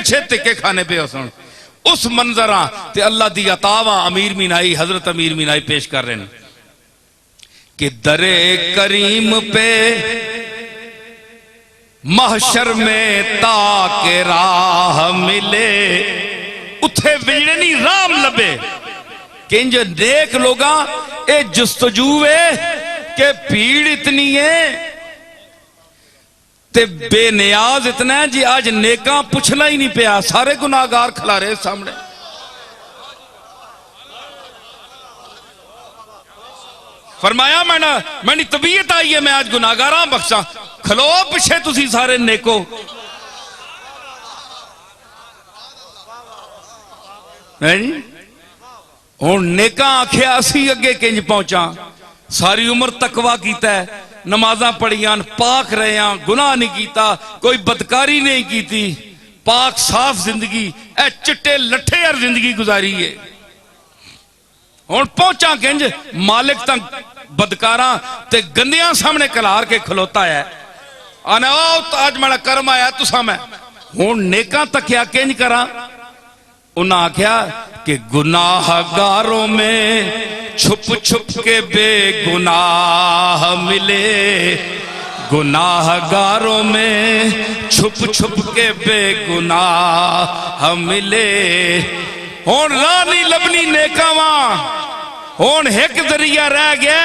पिछे धिक्के खाने पे हसन उस मंजरा ते अल्लाह दी अतावा अमीर मीनाई हजरत अमीर मीनाई पेश कर रहे हैं कि दरे करीम पे महशर में ताके राह मिले उथे विजड़े नहीं राम लबे किंज देख लोगा ए जुस्तजू है कि भीड़ इतनी है ते बेनियाज इतना है जी आज नेका पुछना ही नहीं पिया सारे गुनाहगार खिलारे सामने फरमाया मैंने तबीयत आई है मैं आज गुनाहगारा बख्शा खलो पिछे तुसी सारे नेको है जी हुण नेका आखिया असी अगे किंज पहुंचा सारी उम्र तकवा कीता है नमाजा पढ़ियां पाक रहे हैं गुनाह नहीं कीता कोई बदकारी नहीं की पाक साफ जिंदगी ए चिट्टे लट्ठे यार जिंदगी गुजारी है हुण पहुंचा किंज मालिक तक बदकारा ते गंदियां सामने कलार के खलोता है आने आओ आज मेरा कर्म आया तुसा मैं हुण नेका तकिया किंज करा उन्हें आख्या कि गुनाहगारों में छुप छुप के बेगुनाह मिले गुनाहगारों में छुप छुप के बेगुनाह मिले हुण राह नहीं लभनी नेकावा हुण एक जरिया रह गया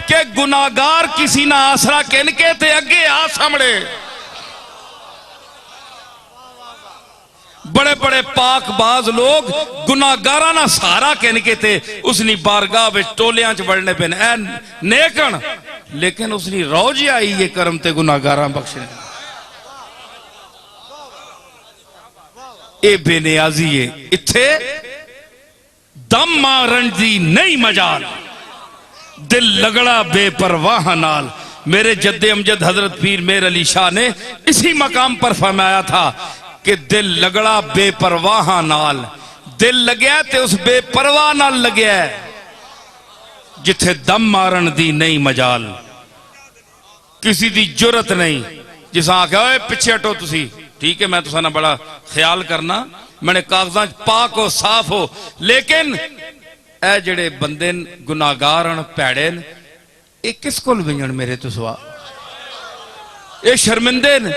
कि गुनाहगार किसी ना आसरा किनके ते अगे आ सामने बड़े बड़े पाकबाज लोग गुनाहगारा ना सहारा कहने थे उसनी बारगाह में टोलियां च बढ़ने पे नेकन लेकिन उसनी रोज आई ये कर्म ते गुनाहगारा बख्शने ए बेनियाजी है इत्थे दम मारन दी नहीं मजाल दिल लगड़ा बेपरवाह नाल मेरे जद्दे अमजद हजरत पीर मेर अली शाह ने इसी मकाम पर फरमाया था कि दिल लगड़ा बेपरवाह नाल दिल लग्या ते उस बेपरवाह नाल लग्या जिथे दम मारन दी नहीं मजाल किसी दी जुरत नहीं जिसा आख्या पिछे हटो तुसी ठीक है मैं तुसा ना बड़ा ख्याल करना मैंने कागजां पाक हो साफ हो लेकिन ए जड़े बंदे गुनाहगार भैड़े ये किस कोल विंजण मेरे तो सवा ये शर्मिंदे ने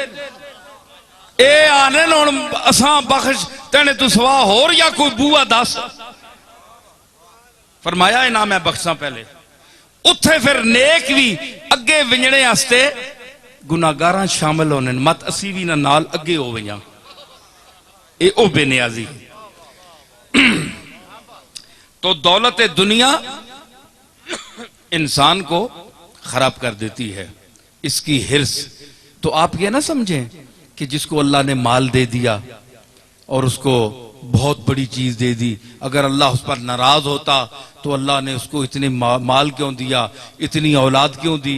ए आने हुण असां बख्श तेने तू सवा होर या कोई बूआ दस फरमाया इना मैं बख्शा पहले उत्थे फिर नेक भी अगे विंजणे आस्ते गुनाहगारां शामिल होने मत असी भी ना नाल अगे हो वइयां ए ओ बेनियाजी तो दौलत दुनिया इंसान को खराब कर देती है इसकी हिर्स तो आप ये ना समझें कि जिसको अल्लाह ने माल दे दिया और उसको बहुत बड़ी चीज दे दी अगर अल्लाह उस पर नाराज होता तो अल्लाह ने उसको इतने माल क्यों दिया इतनी औलाद क्यों दी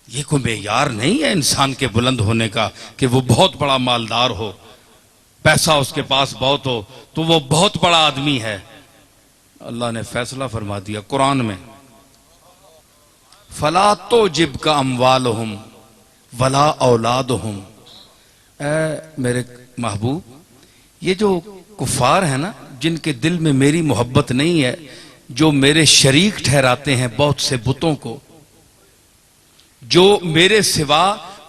ये कोई मेयार नहीं है इंसान के बुलंद होने का कि वो बहुत बड़ा मालदार हो पैसा उसके पास बहुत हो तो वो बहुत बड़ा आदमी है अल्लाह ने फैसला फरमा दिया कुरान में फला तो जिब का अमवालहुम वला औलादहुम मेरे महबूब ये जो कुफार है ना जिनके दिल में मेरी मोहब्बत नहीं है जो मेरे शरीक ठहराते हैं बहुत से बुतों को जो मेरे सिवा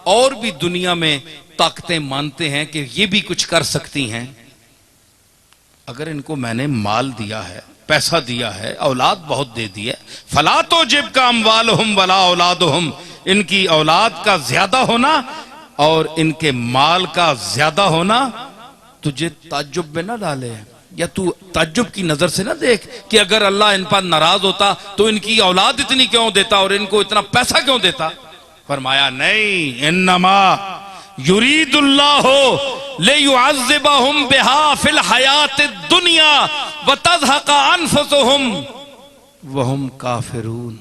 और भी दुनिया में ताकतें मानते हैं कि ये भी कुछ कर सकती हैं अगर इनको मैंने माल दिया है पैसा दिया है औलाद बहुत दे दी है फला तो जिब का अमवालहुम वला औलादहुम इनकी औलाद का ज्यादा होना और इनके माल का ज्यादा होना तुझे ताज्जुब में ना डाले या तू ताज्जुब की नजर से ना देख कि अगर अल्लाह इन पर नाराज होता तो इनकी औलाद इतनी क्यों देता और इनको इतना पैसा क्यों देता फरमाया नहीं इन्नमा युरीदुल्लाहु लियुअज़्ज़िबहुम बिहा फिल हयात दुनिया व तज़हक़ अनफुसुहुम व हुम काफिरून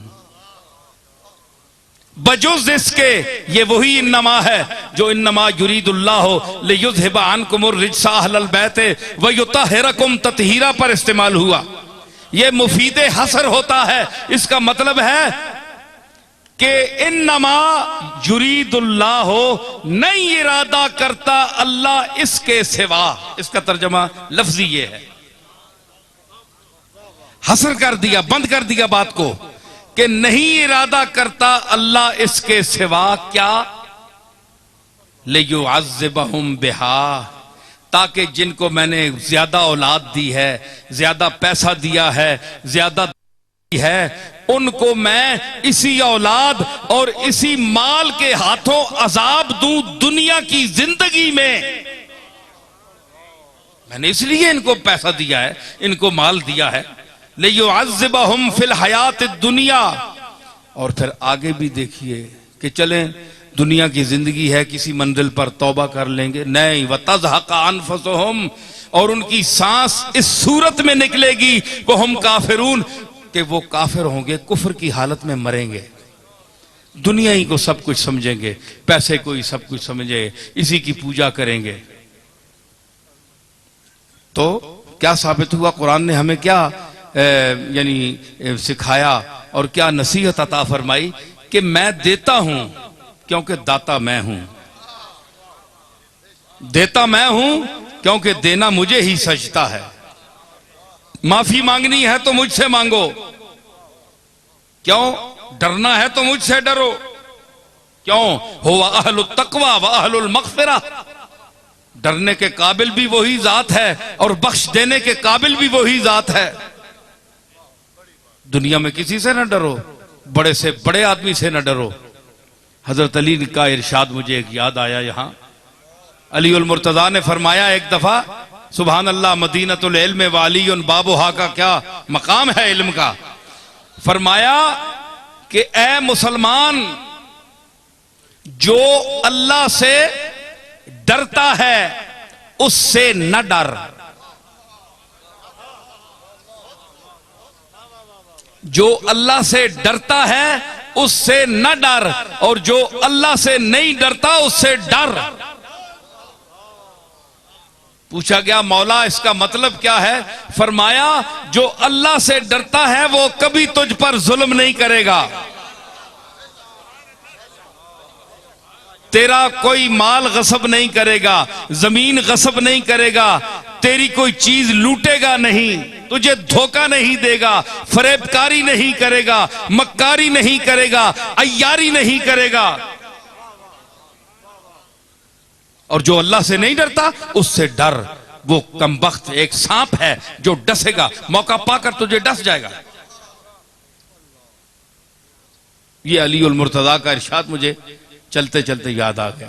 बजुज़ इसके ये वही इन्नमा है जो इन्नमा युरीदुल्लाहु लियुज़हिबा अन्कुमुर रिज्सा अहलल बैत व युतहिरकुम तत्हीरा पर इस्तेमाल हुआ। ये मुफीद हसर होता है, इसका मतलब है कि इन्नमा युरीदुल्लाह हो, नहीं इरादा करता अल्लाह इसके सिवा। इसका तर्जमा लफ्जी ये है, हसर कर दिया, बंद कर दिया बात को कि नहीं इरादा करता अल्लाह इसके सिवा क्या, लियुअज़्ज़िबहुम बिहा, ताकि जिनको मैंने ज्यादा औलाद दी है, ज्यादा पैसा दिया है, ज्यादा दी है, उनको मैं इसी औलाद और इसी माल के हाथों अजाब दूं दुनिया की जिंदगी में। मैंने इसलिए इनको पैसा दिया है, इनको माल दिया है, लियुअज़्ज़िबहुम फिल हयात दुनिया। और फिर आगे भी देखिए कि चलें दुनिया की जिंदगी है, किसी मंजिल पर तौबा कर लेंगे, नहीं, वतज़हक़ अनफुसुहुम, और उनकी सांस इस सूरत में निकलेगी वो हम काफिरून, कि वो काफिर होंगे, कुफ्र की हालत में मरेंगे, दुनिया ही को सब कुछ समझेंगे, पैसे को ही सब कुछ समझे, इसी की पूजा करेंगे। तो क्या साबित हुआ, कुरान ने हमें क्या यानी सिखाया और क्या नसीहत अता फरमाई कि मैं देता हूं क्योंकि दाता मैं हूं, देता मैं हूं क्योंकि देना मुझे ही सजता है। माफी मांगनी है तो मुझसे मांगो, क्यों डरना है तो मुझसे डरो, क्यों हुवा अहलुत तक़वा व अहलुल मग़फ़िरा, डरने के काबिल भी वही जात है और बख्श देने के काबिल भी वही जात है। दुनिया में किसी से न डरो, बड़े से बड़े आदमी से न डरो। हजरत अली का इरशाद मुझे एक याद आया, यहां अली उल मुर्तजा ने फरमाया एक दफा, सुभान अल्लाह, मदीनतुल इल्म वालियुन बाबुहा का क्या मकाम है इल्म का। फरमाया कि ए मुसलमान, जो अल्लाह से डरता है उससे न डर, जो अल्लाह से डरता है उससे न डर, और जो अल्लाह से नहीं डरता उससे डर। पूछा गया मौला इसका मतलब क्या है? फरमाया जो अल्लाह से डरता है वो कभी तुझ पर जुल्म नहीं करेगा, तेरा कोई माल गसब नहीं करेगा, जमीन गसब नहीं करेगा, तेरी कोई चीज लूटेगा नहीं, तुझे धोखा नहीं देगा, फरेबकारी नहीं करेगा, मक्कारी नहीं करेगा, अय्यारी नहीं करेगा। और जो अल्लाह से नहीं डरता उससे डर, वो कमबख्त एक सांप है जो डसेगा, मौका पाकर तुझे डस जाएगा। ये अली उल मुर्तजा का इरशाद मुझे चलते चलते याद आ गया।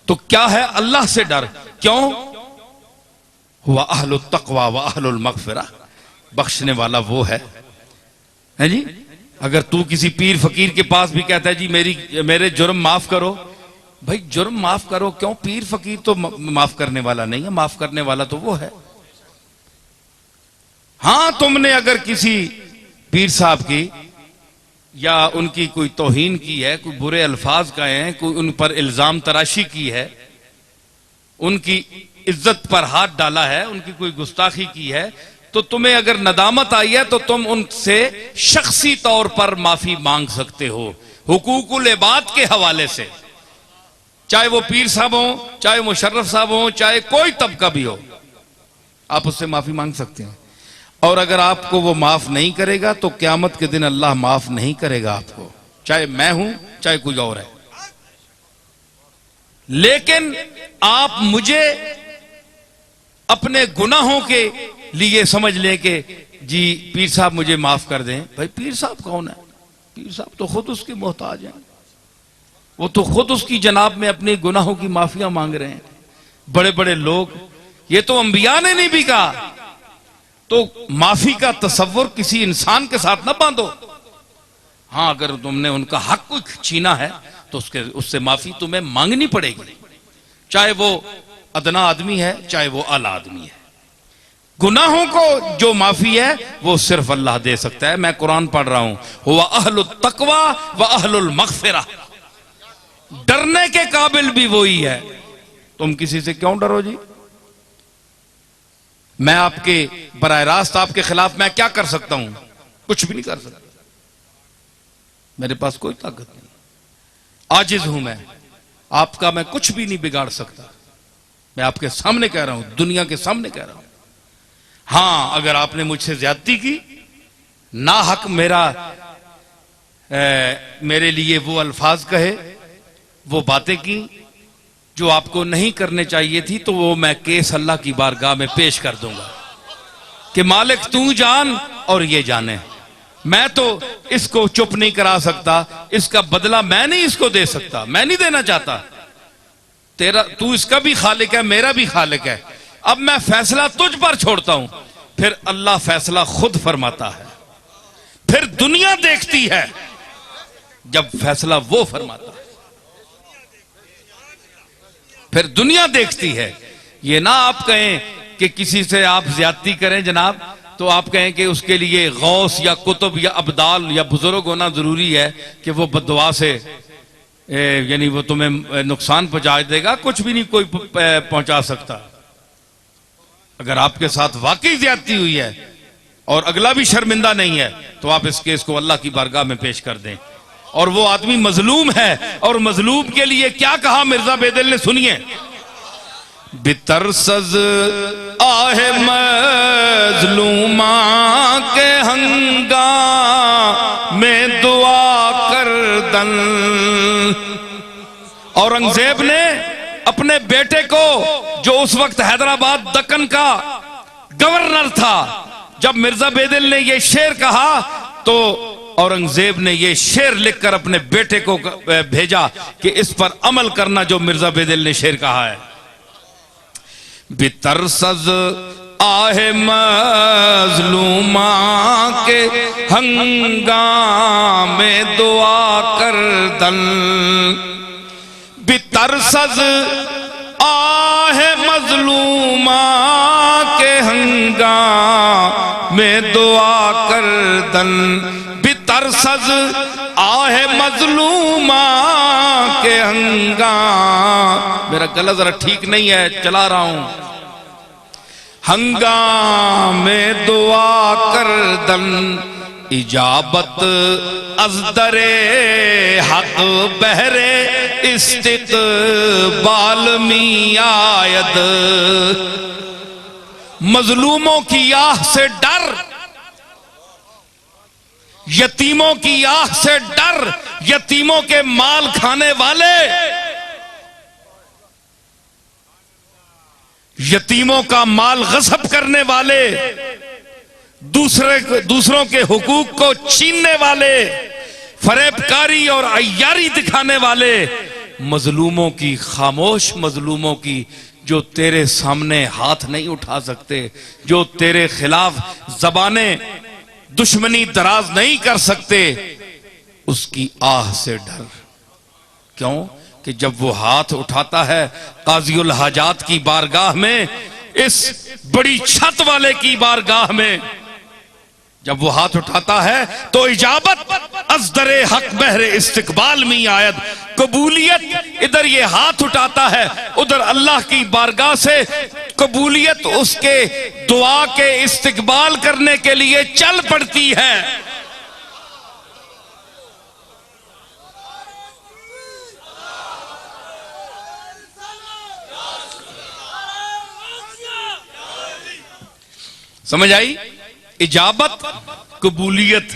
तो क्या है अल्लाह से डर? क्यों? हुआ अहलुत तक़वा व अहलुल मग़फ़िरा, बख्शने वाला वो है जी। अगर तू किसी पीर फकीर के पास भी कहता है जी मेरे जुर्म माफ करो, भाई जुर्म माफ करो क्यों? पीर फकीर तो माफ करने वाला नहीं है, माफ करने वाला तो वो है। हां, तुमने अगर किसी पीर साहब की या उनकी कोई तौहीन की है, कोई बुरे अल्फाज कहे हैं, कोई उन पर इल्जाम तराशी की है, उनकी इज्जत पर हाथ डाला है, उनकी कोई गुस्ताखी की है, तो तुम्हें अगर नदामत आई है तो तुम उनसे शख्सी तौर पर माफी मांग सकते हो, हुकूकुल इबाद के हवाले से। चाहे वो पीर साहब हो, चाहे मुशर्रफ साहब हो, चाहे कोई तबका भी हो, आप उससे माफी मांग सकते हैं। और अगर आपको वो माफ नहीं करेगा तो क्यामत के दिन अल्लाह माफ नहीं करेगा आपको, चाहे मैं हूं चाहे कोई और है। लेकिन आप मुझे अपने गुनाहों के लिए समझ लें कि जी पीर साहब मुझे माफ कर दें। भाई पीर साहब कौन है? पीर साहब तो खुद उसके मोहताज हैं, वो तो खुद उसकी जनाब में अपने गुनाहों की माफिया मांग रहे हैं। बड़े बड़े लोग, ये तो अंबिया ने नहीं भी कहा। तो माफी का तसव्वुर किसी इंसान के साथ ना बांधो। हां, अगर तुमने उनका हक कोई छीना है तो उससे माफी तुम्हें मांगनी पड़ेगी, चाहे वो अदना आदमी है चाहे वो आला आदमी है। गुनाहों को जो माफी है वो सिर्फ अल्लाह दे सकता है। मैं कुरान पढ़ रहा हूं, हुवा अहलुत तक़वा व अहलुल मग़फ़िरा, डरने के काबिल भी वही है। तुम किसी से क्यों डरो जी? मैं आपके बराह रास्त आपके खिलाफ मैं क्या कर सकता हूं? कुछ भी नहीं कर सकता। मेरे पास कोई ताकत नहीं, आजिज हूं मैं, आपका मैं कुछ भी नहीं बिगाड़ सकता। मैं आपके सामने कह रहा हूं, दुनिया के सामने कह रहा हूं। हां, अगर आपने मुझसे ज्यादती की, ना हक मेरे लिए वो अल्फाज कहे, वो बातें की जो आपको नहीं करने चाहिए थी, तो वो मैं केस अल्लाह की बारगाह में पेश कर दूंगा कि मालिक तू जान और ये जाने। मैं तो इसको चुप नहीं करा सकता, इसका बदला मैं नहीं इसको दे सकता, मैं नहीं देना चाहता। तेरा, तू इसका भी खालिक है, मेरा भी खालिक है। अब मैं फैसला तुझ पर छोड़ता हूं। फिर अल्लाह फैसला खुद फरमाता है। फिर दुनिया देखती है जब फैसला वो फरमाता है, फिर दुनिया देखती है। ये ना आप कहें कि किसी से आप ज्यादती करें जनाब, तो आप कहें कि उसके लिए गौस या कुतुब या अब्दाल या बुजुर्ग होना जरूरी है कि वो बद्दुआ से यानी वो तुम्हें नुकसान पहुंचा देगा। कुछ भी नहीं कोई पहुंचा सकता। अगर आपके साथ वाकई ज्यादती हुई है और अगला भी शर्मिंदा नहीं है, तो आप इस केस को अल्लाह की बारगाह में पेश कर दें। और वो आदमी मजलूम है, और मजलूम के लिए क्या कहा मिर्जा बेदिल ने, सुनिए। बितरसज आहे मजलूमा के हंगा में दुआ कर दन। औरंगजेब ने अपने बेटे को, जो उस वक्त हैदराबाद दक्कन का गवर्नर था, जब मिर्जा बेदिल ने यह शेर कहा, तो औरंगजेब ने यह शेर लिखकर अपने बेटे को भेजा कि इस पर अमल करना जो मिर्जा बेदिल ने शेर कहा है। बितरसज आहे मजलूमा के हंगामे दुआ कर दन। बितरसज आहे मजलूमा के हंगामे दुआ कर दन। बितरसज आहे मजलूमा के हंगाम, मेरा गला जरा ठीक नहीं है, चला रहा हूं। हंगामे दुआ कर दन, इजाबत अज़दरे हक बहरे इस्तिक़बाल मी आयद। मजलूमों की आह से डर, यतीमों की आह से डर, यतीमों के माल खाने वाले, यतीमों का माल गस्ब करने वाले, दूसरों के हुकूक को छीनने वाले, फरेबकारी और अय्यारी दिखाने वाले मजलूमों की, खामोश मजलूमों की, जो तेरे सामने हाथ नहीं उठा सकते, जो तेरे खिलाफ जबाने दुश्मनी दराज नहीं कर सकते, उसकी आह से डर। क्यों? कि जब वो हाथ उठाता है काज़ीउल हाजात की बारगाह में, इस बड़ी छत वाले की बारगाह में, जब वो हाथ उठाता है तो इजाबत अज़दरे हक बहरे इस्तिक़बाल में आयत, कबूलियत इधर ये हाथ उठाता है, उधर अल्लाह की बारगाह से कबूलियत उसके दुआ के इस्तिक़बाल करने के लिए चल पड़ती है। समझ आई? इजाबत, कबूलियत,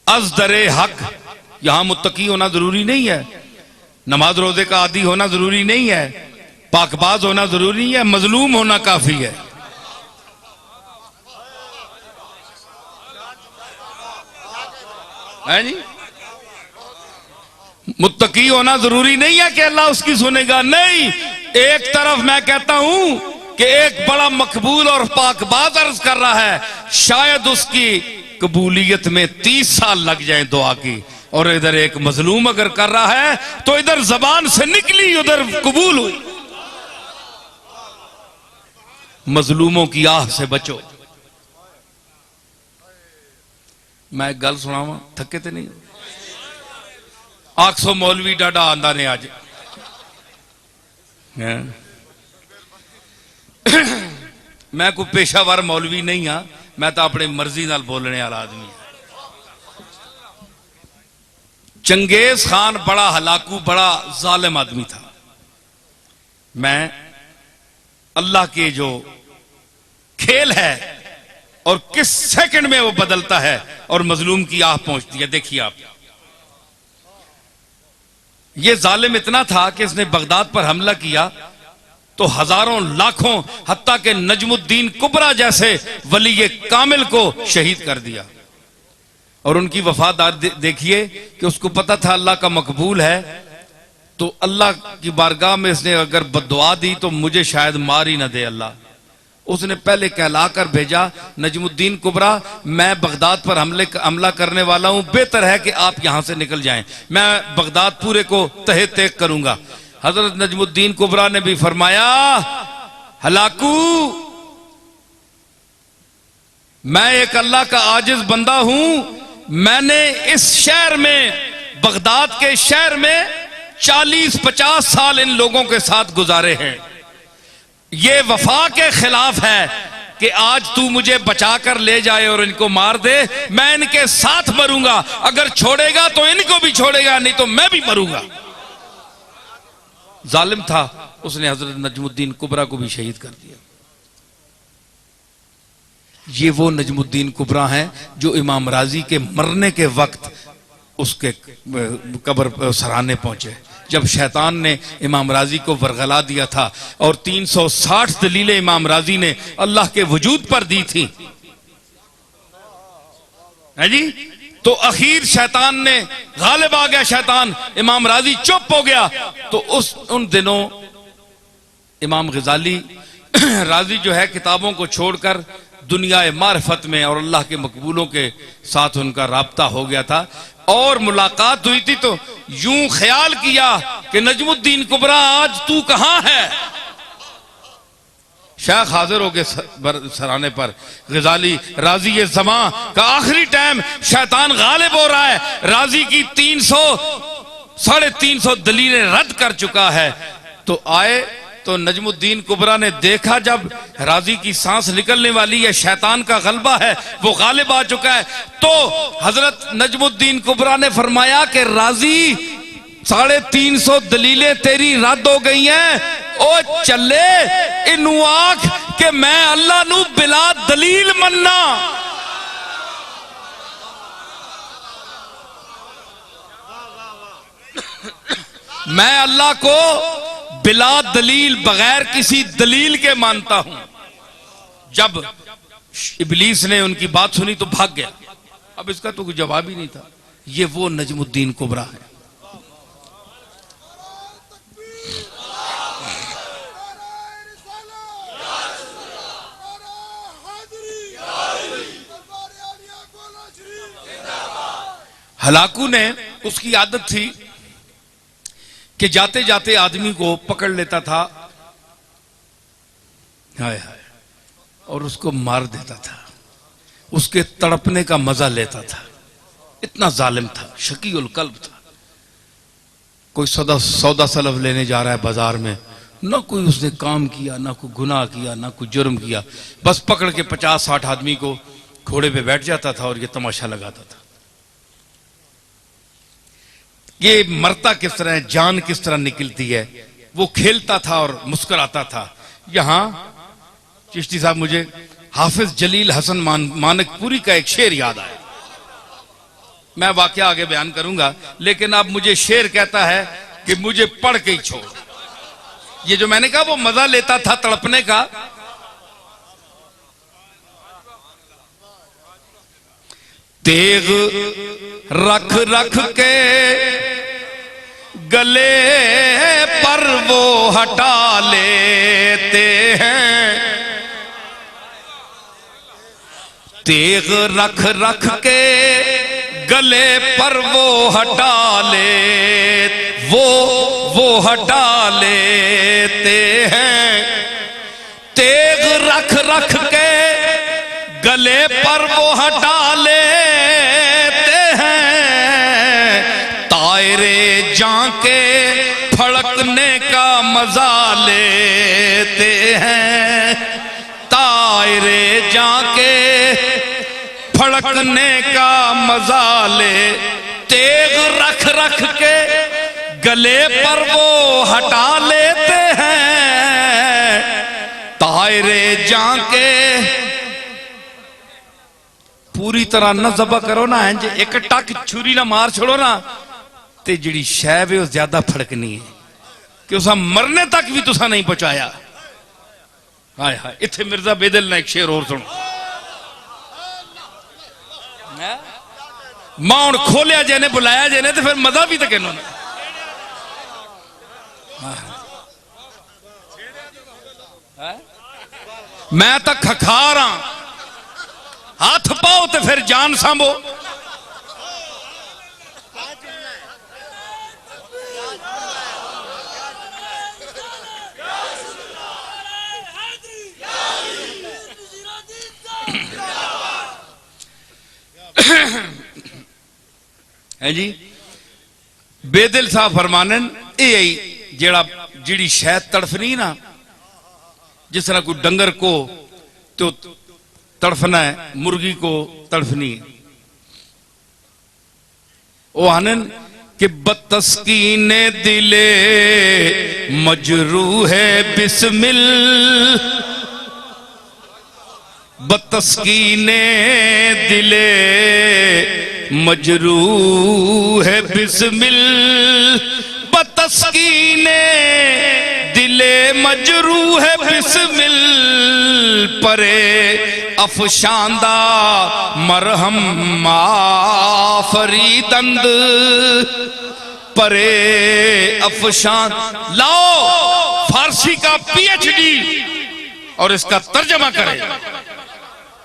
अज़दरे हक। यहां मुत्तकी होना जरूरी नहीं है, नमाज रोजे का आदी होना जरूरी नहीं है, पाकबाज होना जरूरी नहीं है, मजलूम होना काफी है। जी, मुत्तकी होना जरूरी नहीं है कि अल्लाह उसकी सुनेगा, नहीं। एक तरफ मैं कहता हूं कि एक बड़ा मकबूल और पाकबाज अर्ज कर रहा है, शायद उसकी कबूलियत में 30 साल लग जाए दुआ की, और इधर एक मजलूम अगर कर रहा है तो इधर जबान से निकली, उधर कबूल हुई। मजलूमों की आह से बचो। मैं गल सुनावा, थके तो नहीं? 800 मौलवी डाडा आंदा ने आज। मैं कोई पेशावर मौलवी नहीं हाँ, मैं तो अपनी मर्जी नाल बोलने वाला आदमी। चंगेज खान बड़ा हलाकू, बड़ा जालिम आदमी था। मैं अल्लाह के जो खेल है और किस सेकंड में वो बदलता है और मजलूम की आह पहुंचती है, देखिए आप। ये जालिम इतना था कि इसने बगदाद पर हमला किया तो हजारों लाखों, हत्ता के नजमुद्दीन कुबरा जैसे वली कामिल को शहीद कर दिया। और उनकी वफादार देखिए कि उसको पता था अल्लाह का मकबूल है, तो अल्लाह की बारगाह में इसने अगर बद्दुआ दी तो मुझे शायद मार ही ना दे अल्लाह। उसने पहले कहला कर भेजा, नजमुद्दीन कुबरा, मैं बगदाद पर हमला करने वाला हूं, बेहतर है कि आप यहां से निकल जाएं, मैं बगदाद पूरे को तहे तेग करूंगा। हजरत नजमुद्दीन कुबरा ने भी फरमाया, हलाकू, मैं एक अल्लाह का आजिज बंदा हूं, मैंने इस शहर में, बगदाद के शहर में 40-50 साल इन लोगों के साथ गुजारे हैं। ये वफा के खिलाफ है कि आज तू मुझे बचाकर ले जाए और इनको मार दे, मैं इनके साथ मरूंगा, अगर छोड़ेगा तो इनको भी छोड़ेगा, नहीं तो मैं भी मरूंगा। जालिम था, उसने हजरत नजमुद्दीन कुबरा को भी शहीद कर दिया। ये वो नजमुद्दीन कुबरा हैं जो इमाम राजी के मरने के वक्त उसके कब्र सराहने पहुंचे, जब शैतान ने इमाम राजी को वरगला दिया था और 360 दलीलें इमाम राजी ने अल्लाह के वजूद पर दी थी, है जी। तो आखिर शैतान ने गालिब आ गया, शैतान, इमाम राजी चुप हो गया। तो उन दिनों इमाम गजाली राजी जो है किताबों को छोड़कर दुनिया मार्फत में और अल्लाह के मकबूलों के साथ उनका राब्ता हो गया था। और मुलाकात हुई थी तो यूं ख्याल किया कि नजमुद्दीन कुबरा आज तू कहां है। शेख हाजिर हो गए सराने पर, गजाली, राजी ये जमा का आखिरी टाइम, शैतान गालिब हो रहा है, राजी की 300-350 दलीलें रद्द कर चुका है। तो आए तो नजमुद्दीन कुबरा ने देखा जब राजी की सांस निकलने वाली है, शैतान का गलबा है, वो गालिब आ चुका है, तो हजरत नजमुद्दीन कुबरा ने फरमाया कि राजी 350 दलीलें तेरी रद्द हो गई हैं, ओ चले इनू आख के मैं अल्लाह नू बिला दलील मन्ना। मैं अल्लाह को बिला दलील, बगैर किसी दलील के मानता हूं। जब इबलीस ने उनकी बात सुनी तो भाग गया, अब इसका तो कोई जवाब ही नहीं था। ये वो नजमुद्दीन कुबरा है। हलाकू ने, उसकी आदत थी कि जाते जाते आदमी को पकड़ लेता था, हाय हाय, और उसको मार देता था, उसके तड़पने का मजा लेता था। इतना जालिम था, शकीउल कल्ब था। कोई सौदा सलफ लेने जा रहा है बाजार में, ना कोई उसने काम किया, ना कोई गुनाह किया, ना कोई जुर्म किया, बस पकड़ के 50-60 आदमी को घोड़े पे बैठ जाता था और ये तमाशा लगाता था। ये मरता किस तरह है, जान किस तरह निकलती है, वो खेलता था और मुस्कुराता था। यहां चिश्ती साहब, मुझे हाफिज जलील हसन मानकपुरी का एक शेर याद आया। मैं वाकया आगे बयान करूंगा, लेकिन अब मुझे शेर कहता है कि मुझे पढ़ के ही छोड़। ये जो मैंने कहा वो मजा लेता था तड़पने का। तेग रख रख के गले पर वो हटा लेते हैं, तेग रख रख के गले पर वो हटा ले, वो हटा लेते हैं। तेग रख रख के गले पर वो हटा लेते हैं, तायरे जां के फड़कने का मजा लेते हैं, तायरे जां के फड़कने का मजा ले। तेग रख रख के गले पर वो हटा लेते हैं, तायरे जाके पूरी तरह न ज़बा करो ना, इंज एक टक छुरी ना मार छोड़ो ना, ते जिहड़ी शै वे ज्यादा फड़कनी है कि उसा मरने तक भी तुसा नहीं पहुंचाया। हाय हाय, इत्थे मिर्जा बेदल ने एक शेर और सुनो। मां हुण खोलिया जे ने बुलाया जे ने, तो फिर मजा भी तो कहना। मैं तो खखार हाँ, हाथ पाओ तो फिर जान सांभो। है जी, बेदिल साहब फरमानन ये जेड़ा जिड़ी शैद तड़फनी ना, जिस तरह कोई डंगर को तो तड़फना है, मुर्गी को तड़फनी है। वो आनन कि बतस्कीने दिले मजरू है बिस्मिल, बतस्कीने दिले मजरू है बिस्मिल, बतस्कीने दिले मजरू है बिस्मिल, परे अफशांदा मरहम माफरीदंद, परे अफशान। लाओ फारसी का पीएचडी और इसका तर्जमा करें।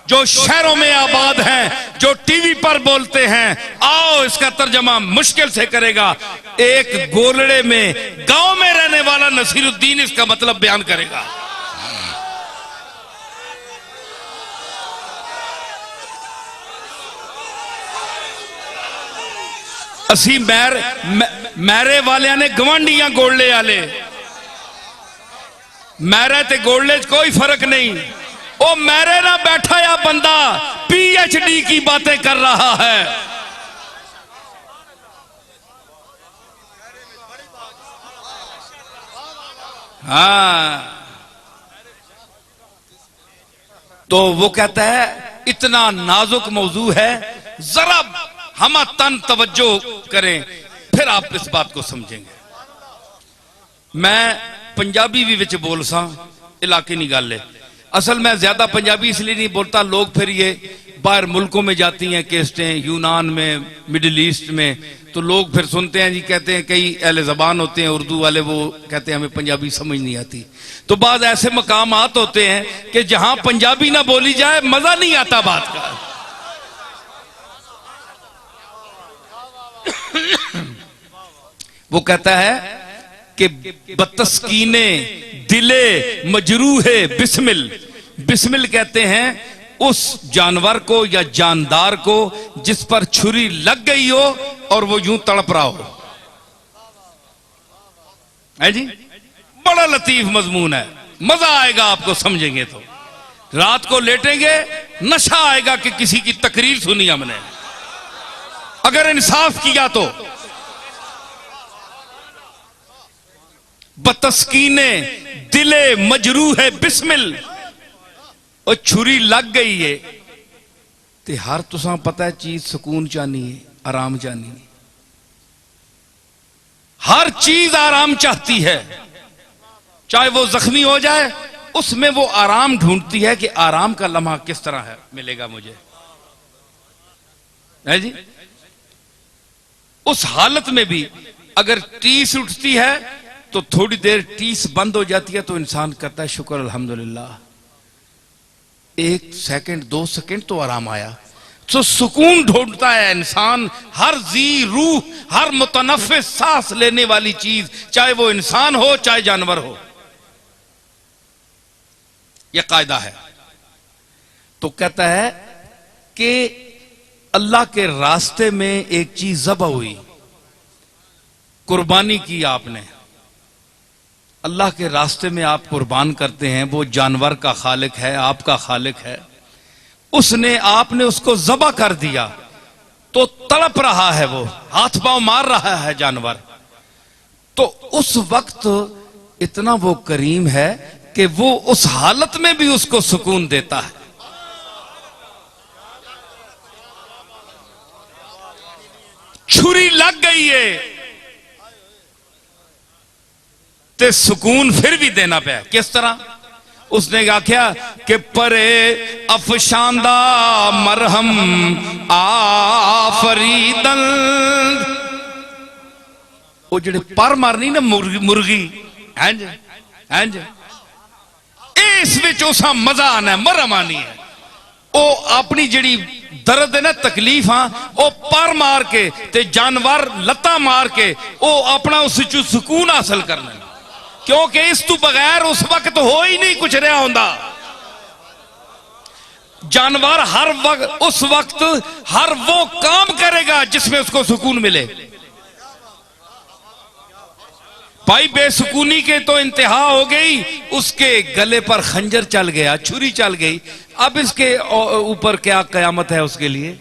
जो शहरों में आबाद हैं, जो टीवी पर बोलते हैं, आओ इसका तर्जमा मुश्किल से करेगा। एक गोलड़े में गांव में रहने वाला नसीरुद्दीन इसका मतलब बयान करेगा। असी मैरे वाले ने गवांडियां गोलड़े आले, मैरे ते गोलड़े च कोई फर्क नहीं। ओ मेरे ना बैठा या बंदा पीएचडी की बातें कर रहा है। हाँ, तो वो कहता है इतना नाजुक मौजू है, जरा हम तन तवज्जो करें, फिर आप इस बात को समझेंगे। मैं पंजाबी भी विच बोल सा, इलाके नहीं गल है। असल में ज्यादा पंजाबी इसलिए नहीं बोलता, लोग फिर ये बाहर मुल्कों में जाती हैं केस्टें, यूनान में, मिडिल ईस्ट में, तो लोग फिर सुनते हैं जी, कहते हैं कई अहले ज़बान होते हैं उर्दू वाले, वो कहते हैं हमें पंजाबी समझ नहीं आती। तो बाद ऐसे मकामात होते हैं कि जहां पंजाबी ना बोली जाए मजा नहीं आता बात का। वो कहता है कि बतस्कीने दिले मजरू है बिस्मिल। बिस्मिल कहते हैं उस जानवर को या जानदार को जिस पर छुरी लग गई हो और वो यूं तड़प रहा हो। है जी, बड़ा लतीफ मजमून है, मजा आएगा आपको समझेंगे तो। रात को लेटेंगे, नशा आएगा कि किसी की तकरीर सुनी हमने, अगर इंसाफ किया तो। बतस्कीने दिले मजरू है बिस्मिल, और छुरी लग गई है ते हर तुसा पता है चीज सुकून चाहनी है, आराम चाहनी है। हर चीज आराम चाहती है, चाहे वो जख्मी हो जाए, उसमें वो आराम ढूंढती है कि आराम का लम्हा किस तरह है मिलेगा मुझे। है जी, उस हालत में भी अगर टीस उठती है तो थोड़ी देर टीस बंद हो जाती है तो इंसान कहता है शुक्र अल्हम्दुलिल्लाह, 1 सेकंड 2 सेकंड तो आराम आया। तो सुकून ढूंढता है इंसान, हर जी रूह, हर मुतनफ्फिस सांस लेने वाली चीज, चाहे वो इंसान हो चाहे जानवर हो। यह कायदा है। तो कहता है कि अल्लाह के रास्ते में एक चीज ज़बह हुई, कुर्बानी की आपने, अल्लाह के रास्ते में आप कुर्बान करते हैं, वो जानवर का खालिक है, आपका खालिक है, उसने आपने उसको ज़बह कर दिया, तो तड़प रहा है, वो हाथ पांव मार रहा है जानवर, तो उस वक्त इतना वो करीम है कि वो उस हालत में भी उसको सुकून देता है। छुरी लग गई है ते सुकून फिर भी देना पे। किस तरह? उसने आख्या कि परे अफशांदा मरहम आफरीदन, वो जेड़े पर मारनी ना मुर्गी हैंज हैंज, इस विच उसा मजा आना, मरहम आनी है। वो अपनी जिहड़ी दर्द है ना, तकलीफ, हाँ, वो पर मार के ते जानवर लत्ता मार के वो अपना उस सुकून हासिल करना, क्योंकि इस तू बगैर उस वक्त हो ही नहीं कुछ रहा होंदा। जानवर हर वक्त उस वक्त हर वो काम करेगा जिसमें उसको सुकून मिले। भाई बेसुकूनी के तो इंतहा हो गई, उसके गले पर खंजर चल गया, छुरी चल गई, अब इसके ऊपर क्या कयामत है उसके लिए?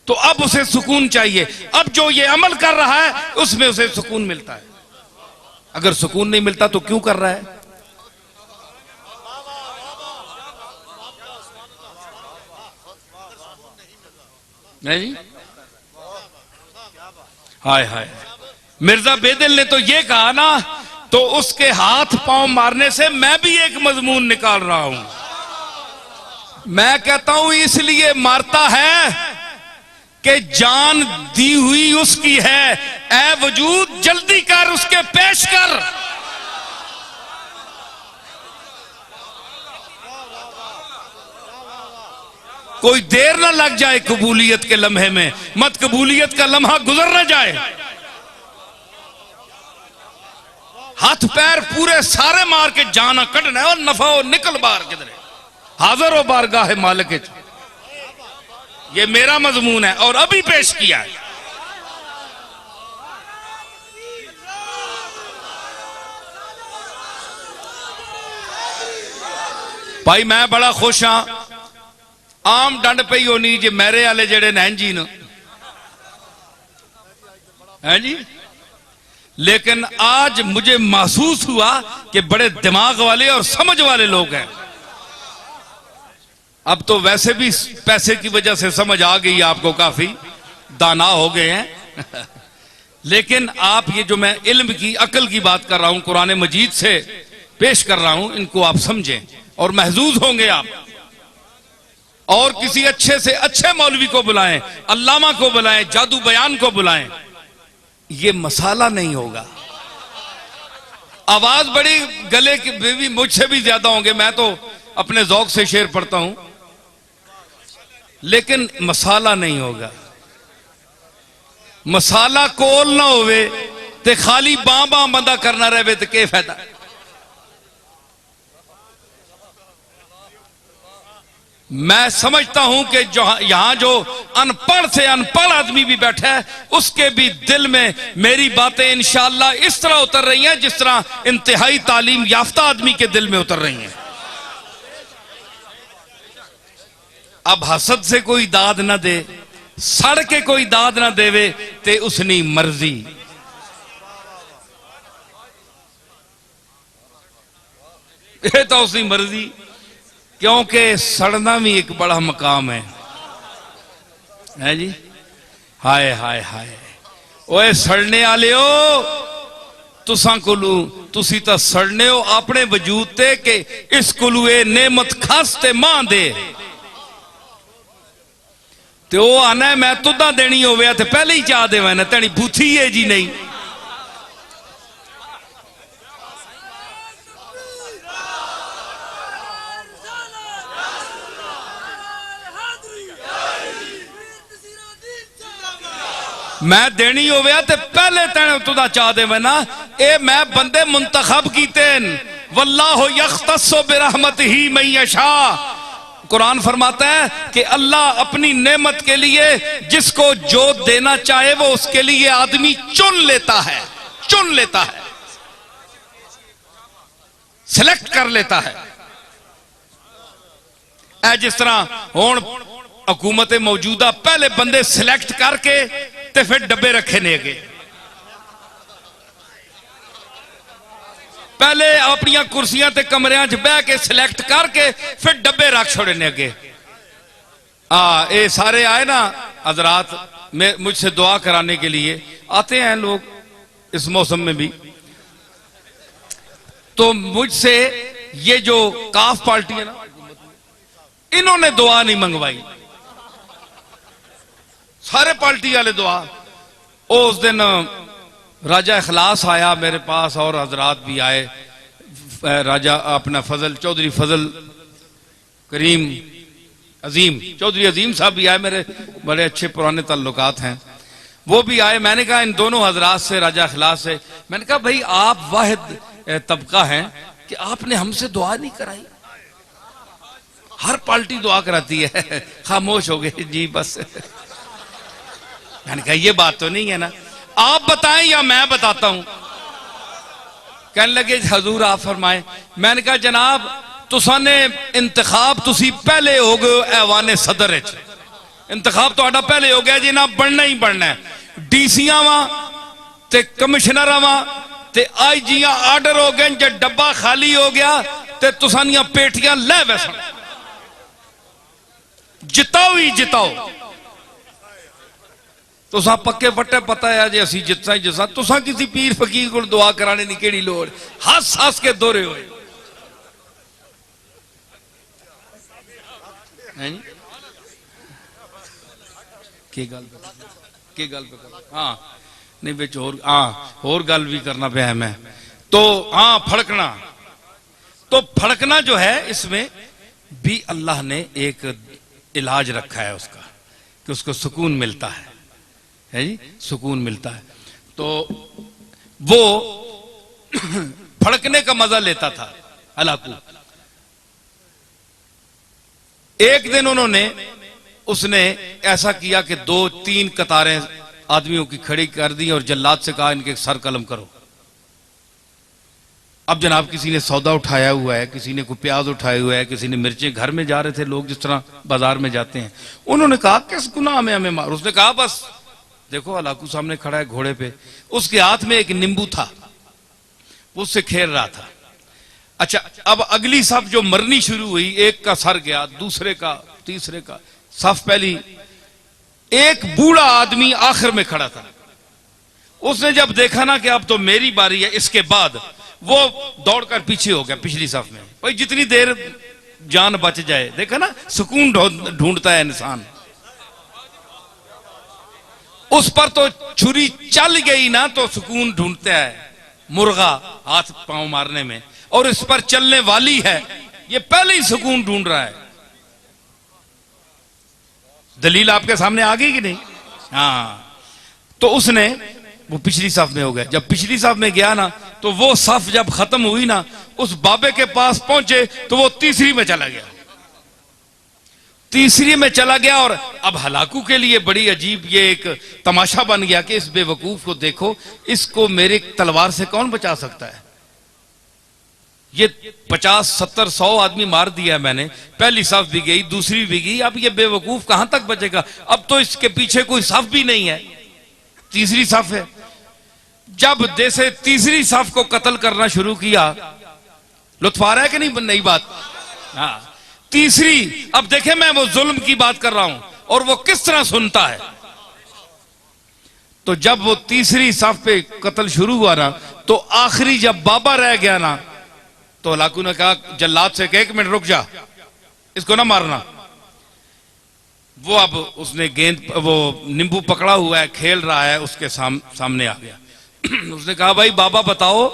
तो अब उसे सुकून चाहिए। अब जो ये अमल कर रहा है उसमें उसे सुकून मिलता है। अगर सुकून नहीं मिलता तो क्यों कर रहा है? नहीं जी, हाय हाय। मिर्जा बेदिल ने तो ये कहा ना, तो उसके हाथ पांव मारने से मैं भी एक मजमून निकाल रहा हूं। मैं कहता हूं इसलिए मारता है कि जान दी हुई उसकी है, ऐ वजूद जल्दी कर, उसके पेश कर। कोई देर ना लग जाए कबूलियत के लम्हे में, मत कबूलियत का लम्हा गुजर ना जाए। हाथ पैर पूरे सारे मार के जाना कटना है और नफा हो निकल बाहर किधरे, हाजिर हो बारगाह मालिक। ये मेरा मजमून है और अभी पेश किया है। भाई मैं बड़ा खुश हाँ, आम डंड पई होनी जे मेरे वाले जेड़े नैन जी न हैं जी, लेकिन आज मुझे महसूस हुआ कि बड़े दिमाग वाले और समझ वाले लोग हैं। अब तो वैसे भी पैसे की वजह से समझ आ गई आपको, काफी दाना हो गए हैं लेकिन आप ये जो मैं इल्म की अकल की बात कर रहा हूं, कुरान मजीद से पेश कर रहा हूं, इनको आप समझें और महजूज होंगे आप। और किसी अच्छे से अच्छे मौलवी को बुलाएं, अल्लामा को बुलाएं, जादू बयान को बुलाएं, ये मसाला नहीं होगा। आवाज बड़ी गले की भी मुझसे भी ज्यादा होंगे, मैं तो अपने जौक से शेर पढ़ता हूं, लेकिन मसाला नहीं होगा। मसाला कोल ना होवे ते खाली बां बां बंदा करना रहे तो क्या फायदा? मैं समझता हूं कि जो यहां जो अनपढ़ से अनपढ़ आदमी भी बैठा है, उसके भी दिल में मेरी बातें इंशाअल्लाह इस तरह उतर रही हैं जिस तरह इंतहाई तालीम याफ्ता आदमी के दिल में उतर रही हैं। अब हसद से कोई दाद ना दे, सड़ के कोई दाद ना देवे ते उसनी मर्जी। ये तो उसकी मर्जी, क्योंकि सड़ना भी एक बड़ा मकाम है जी। हाय हाय हाय, ओए सड़ने वाले हो, तुसा कोलू तुसी तो सड़ने हो अपने वजूद ते कि इस कोलू ए नेमत खास ते मां दे, ते वो आना मैं तुदा देनी होवे ते पहले ही चाह देवे ना, तेरी बूथी है जी नहीं। मैं देनी होवे ते पहले तेने तुदा चाह देवे ना। ए मैं बंदे मुंतखब कीते, वल्लाहु यख्तस्सु बिरहमतिही मन यशा। कुरान फरमाता है कि अल्लाह अपनी नेमत के लिए जिसको जो देना चाहे वो उसके लिए आदमी चुन लेता है, चुन लेता है, सिलेक्ट कर लेता है। जिस तरह हुण हुकूमत मौजूदा पहले बंदे सिलेक्ट करके ते फिर डब्बे रखे ने अगे, पहले अपन कुर्सियां ते कमरियां च बह के सिलेक्ट करके फिर डब्बे रख छोड़े ने अगे। ये सारे आए ना हजरात मुझसे दुआ कराने के लिए आते हैं लोग इस मौसम में भी, तो मुझसे ये जो काफ पार्टी है ना, इन्होंने दुआ नहीं मंगवाई, सारे पार्टी वाले दुआ। उस दिन राजा इखलास आया मेरे पास और हजरात भी आए, राजा अपना फजल चौधरी फजल करीम अजीम चौधरी अजीम साहब भी आए, मेरे बड़े अच्छे पुराने ताल्लुकात हैं, वो भी आए। मैंने कहा इन दोनों हजरात से, राजा इखलास से, मैंने कहा भाई आप वाहिद तबका हैं कि आपने हमसे दुआ नहीं कराई, हर पार्टी दुआ कराती है। खामोश हो गए जी बस। मैंने कहा ये बात तो नहीं है ना, आप बताएं या मैं बताता हूं। कहने लगे हजूर आप फरमाएं। मैंने कहा जनाब तुसाने इंतखाब तुसी पहले हो गए ऐवान सदर, इंतखाब तो पहले हो गया जी, ना बनना ही बनना है। डीसीआं वा ते कमिश्नर वा ते आईजियां आर्डर हो गए, जब डब्बा खाली हो गया ते तुसानियां पेटियां ले वैसा जिताओ ही जिताओ। तुसा पक्के पट्टे पता है जी असी जितना ही जिसा, तुसा किसी पीर फकीर को दुआ कराने की केड़ी लोड़, हस हस के दोहरे हुए की गल हाँ नहीं बिच होर गल भी करना पे है मैं तो। हाँ फड़कना, तो फड़कना जो है इसमें भी अल्लाह ने एक इलाज रखा है उसका कि उसको सुकून मिलता है जी, सुकून मिलता है। तो वो फड़कने का मजा लेता था हलाकू। एक दिन उसने ऐसा किया कि 2-3 कतारें आदमियों की खड़ी कर दी और जल्लाद से कहा इनके सर कलम करो। अब जनाब किसी ने सौदा उठाया हुआ है, किसी ने कोई प्याज उठाया हुआ है, किसी ने मिर्चें, घर में जा रहे थे लोग जिस तरह बाजार में जाते हैं। उन्होंने कहा किस गुनाह में हमें मार, उसने कहा बस देखो हलाकू सामने खड़ा है घोड़े पे, उसके हाथ में एक नींबू था, उससे खेल रहा था। अच्छा अब अगली सफ जो मरनी शुरू हुई, एक का सर गया, दूसरे का, तीसरे का, सफ पहली, एक बूढ़ा आदमी आखिर में खड़ा था। उसने जब देखा ना कि अब तो मेरी बारी है, इसके बाद वो दौड़कर पीछे हो गया पिछली सफ में, भाई जितनी देर जान बच जाए। देखा ना सुकून ढूंढता है इंसान। उस पर तो छुरी चल गई ना तो सुकून ढूंढता है मुर्गा हाथ पांव मारने में, और इस पर चलने वाली है, ये पहले ही सुकून ढूंढ रहा है। दलील आपके सामने आ गई कि नहीं? हाँ, तो उसने वो पिछली सफ में हो गया। जब पिछली सफ में गया ना तो वो सफ जब खत्म हुई ना, उस बाबे के पास पहुंचे तो वो तीसरी में चला गया, तीसरी में चला गया। और अब हलाकू के लिए बड़ी अजीब ये एक तमाशा बन गया कि इस बेवकूफ को देखो, इसको मेरे तलवार से कौन बचा सकता है। ये 50, 70, 100 आदमी मार दिया मैंने, पहली सफ भी गई, दूसरी भी गई, अब ये बेवकूफ कहां तक बचेगा। अब तो इसके पीछे कोई सफ भी नहीं है, तीसरी सफ है। जब जैसे तीसरी सफ को कत्ल करना शुरू किया, लुत्फ आ रहा है कि नहीं नई बात? हाँ, तीसरी, अब देखे मैं वो जुल्म की बात कर रहा हूं और वो किस तरह सुनता है। तो जब वो तीसरी सफ पे कत्ल शुरू हुआ ना, तो आखिरी जब बाबा रह गया ना, तो हलाकू ने कहा जल्लाद से कि 1 मिनट रुक जा, इसको ना मारना। वो अब उसने गेंद, वो नींबू पकड़ा हुआ है, खेल रहा है, उसके सामने आ गया। उसने कहा भाई बाबा बताओ